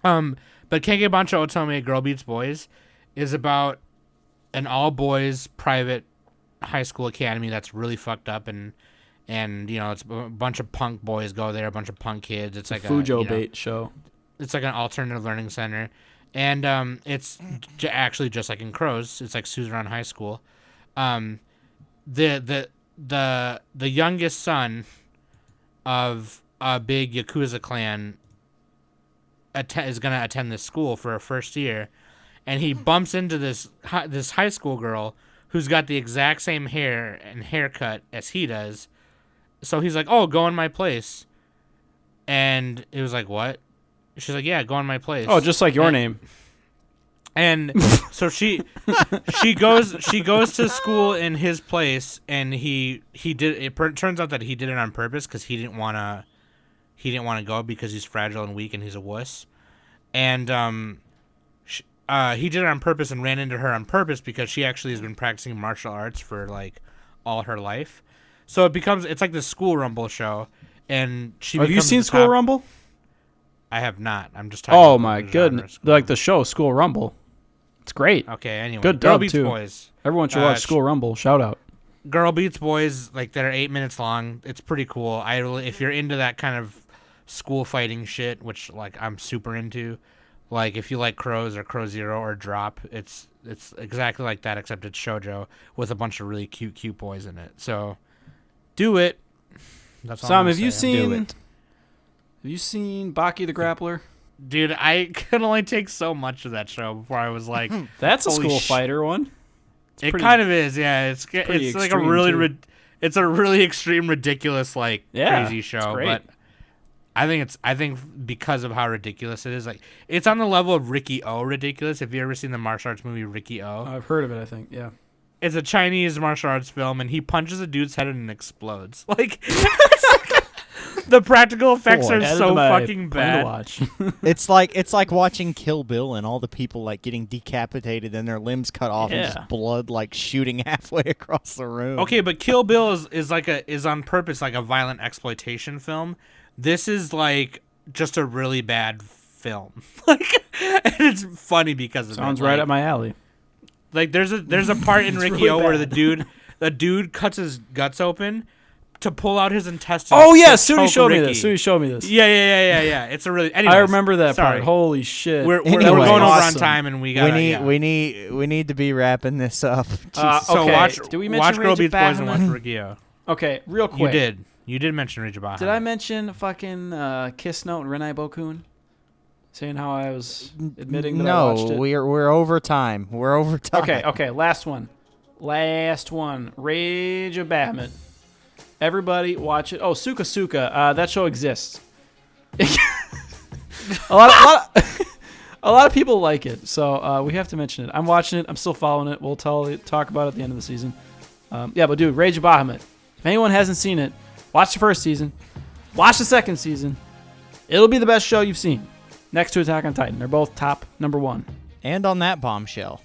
C: But Kenke Bancho Otome, Girl Beats Boys, is about an all-boys private high school academy that's really fucked up, and it's a bunch of punk boys go there, a bunch of punk kids. It's like
B: Fujo bait show.
C: It's like an alternative learning center, and it's actually just like in Crows. It's like Suzerain High School. The youngest son of a big Yakuza clan is gonna attend this school for her first year, and he bumps into this high school girl who's got the exact same hair and haircut as he does. So he's like, "Oh, go in my place," and it was like, "What?" She's like, "Yeah, go in my place."
B: Oh, just like your name.
C: And so she goes to school in his place, and he did. It turns out that he did it on purpose because he didn't want to go because he's fragile and weak and he's a wuss. And he did it on purpose and ran into her on purpose because she actually has been practicing martial arts for like all her life. So it's like this School Rumble show, and she.
B: Have you
C: becomes
B: seen
C: the
B: School
C: top-
B: Rumble?
C: I have not. I'm just talking.
B: Oh
C: about
B: my
C: the genre
B: goodness!
C: School
B: Like the show School Rumble. It's great.
C: Okay, anyway.
B: Good
C: Girl
B: dub,
C: Beats
B: too.
C: Boys.
B: Everyone should watch School Rumble. Shout out.
C: Girl Beats Boys, like, that are 8 minutes long. It's pretty cool. If you're into that kind of school fighting shit, which, like, I'm super into, like, if you like Crows or Crow Zero or Drop, it's exactly like that, except it's shoujo with a bunch of really cute boys in it. So, do it. That's all
B: Sam,
C: I'm
B: have you
C: saying.
A: Do
B: seen?
A: it.
B: Have you seen Baki the Grappler?
C: Dude, I could only take so much of that show before I was like,
B: That's a
C: Holy
B: school
C: sh-
B: fighter one.
C: it
B: pretty-
C: kind of is, yeah. It's
B: pretty
C: like a
B: extreme,
C: really
B: too.
C: it's a really extreme, ridiculous, like,
B: Yeah,
C: crazy
B: it's
C: show.
B: great.
C: But I think because of how ridiculous it is, like, it's on the level of Ricky O ridiculous. Have you ever seen the martial arts movie Ricky O?
B: I've heard of it. I think. Yeah.
C: It's a Chinese martial arts film, and he punches a dude's head and it explodes. Like, the practical effects are
B: Added
C: so
B: to my
C: fucking
B: plan to
C: bad.
B: watch.
A: It's like watching Kill Bill and all the people like getting decapitated and their limbs cut off and
B: Yeah.
A: just blood like shooting halfway across the room.
C: Okay, but Kill Bill is on purpose like a violent exploitation film. This is like just a really bad film. Like, and it's funny because of
B: Sounds
C: it.
B: right
C: Like,
B: up my alley.
C: Like there's a part in Ricky
B: really
C: O where
B: bad.
C: the dude cuts his guts open to pull out his intestines.
B: Oh yeah,
C: to
B: Sui
C: choke
B: showed me
C: Ricky.
B: this. Sui showed me this.
C: Yeah. It's a really. Anyways,
B: I remember that
C: sorry.
B: part. Holy shit.
C: We're
A: Anyway.
C: going over on
B: Awesome.
C: time, and we got.
A: we need to be wrapping this up.
C: So
B: Okay,
C: watch.
B: did we mention
C: watch Girl
B: Rage
C: Beats
B: of
C: Boys and watch
B: Bahamut?
C: Ricky O.
B: Okay, real
C: You
B: quick.
C: did. You did mention Rage of Bahamut.
B: Did I mention fucking Kiss Note and Renai Bokun? Saying how I was admitting that I watched
A: No,
B: it.
A: we're over time. We're over time.
B: Okay, last one. Rage of Bahamut. Everybody watch it. Oh, Suka Suka. That show exists. a lot of people like it, so we have to mention it. I'm watching it. I'm still following it. We'll talk about it at the end of the season. Yeah, but dude, Rage of Bahamut. If anyone hasn't seen it, watch the first season. Watch the second season. It'll be the best show you've seen. Next to Attack on Titan. They're both top number one.
A: And on that bombshell.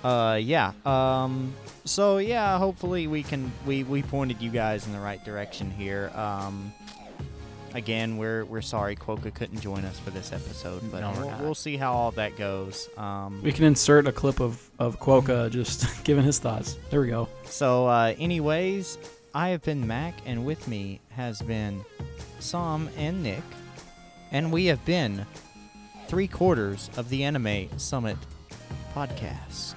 A: Yeah. So yeah, hopefully we pointed you guys in the right direction here. again, we're sorry Quokka couldn't join us for this episode, but
C: No, we're not.
A: we'll see how all that goes.
B: We can insert a clip of Quokka just giving his thoughts. There we go.
A: So, anyways, I have been Mac, and with me has been Sam and Nick, and we have been 3/4 of the Anime Summit podcast.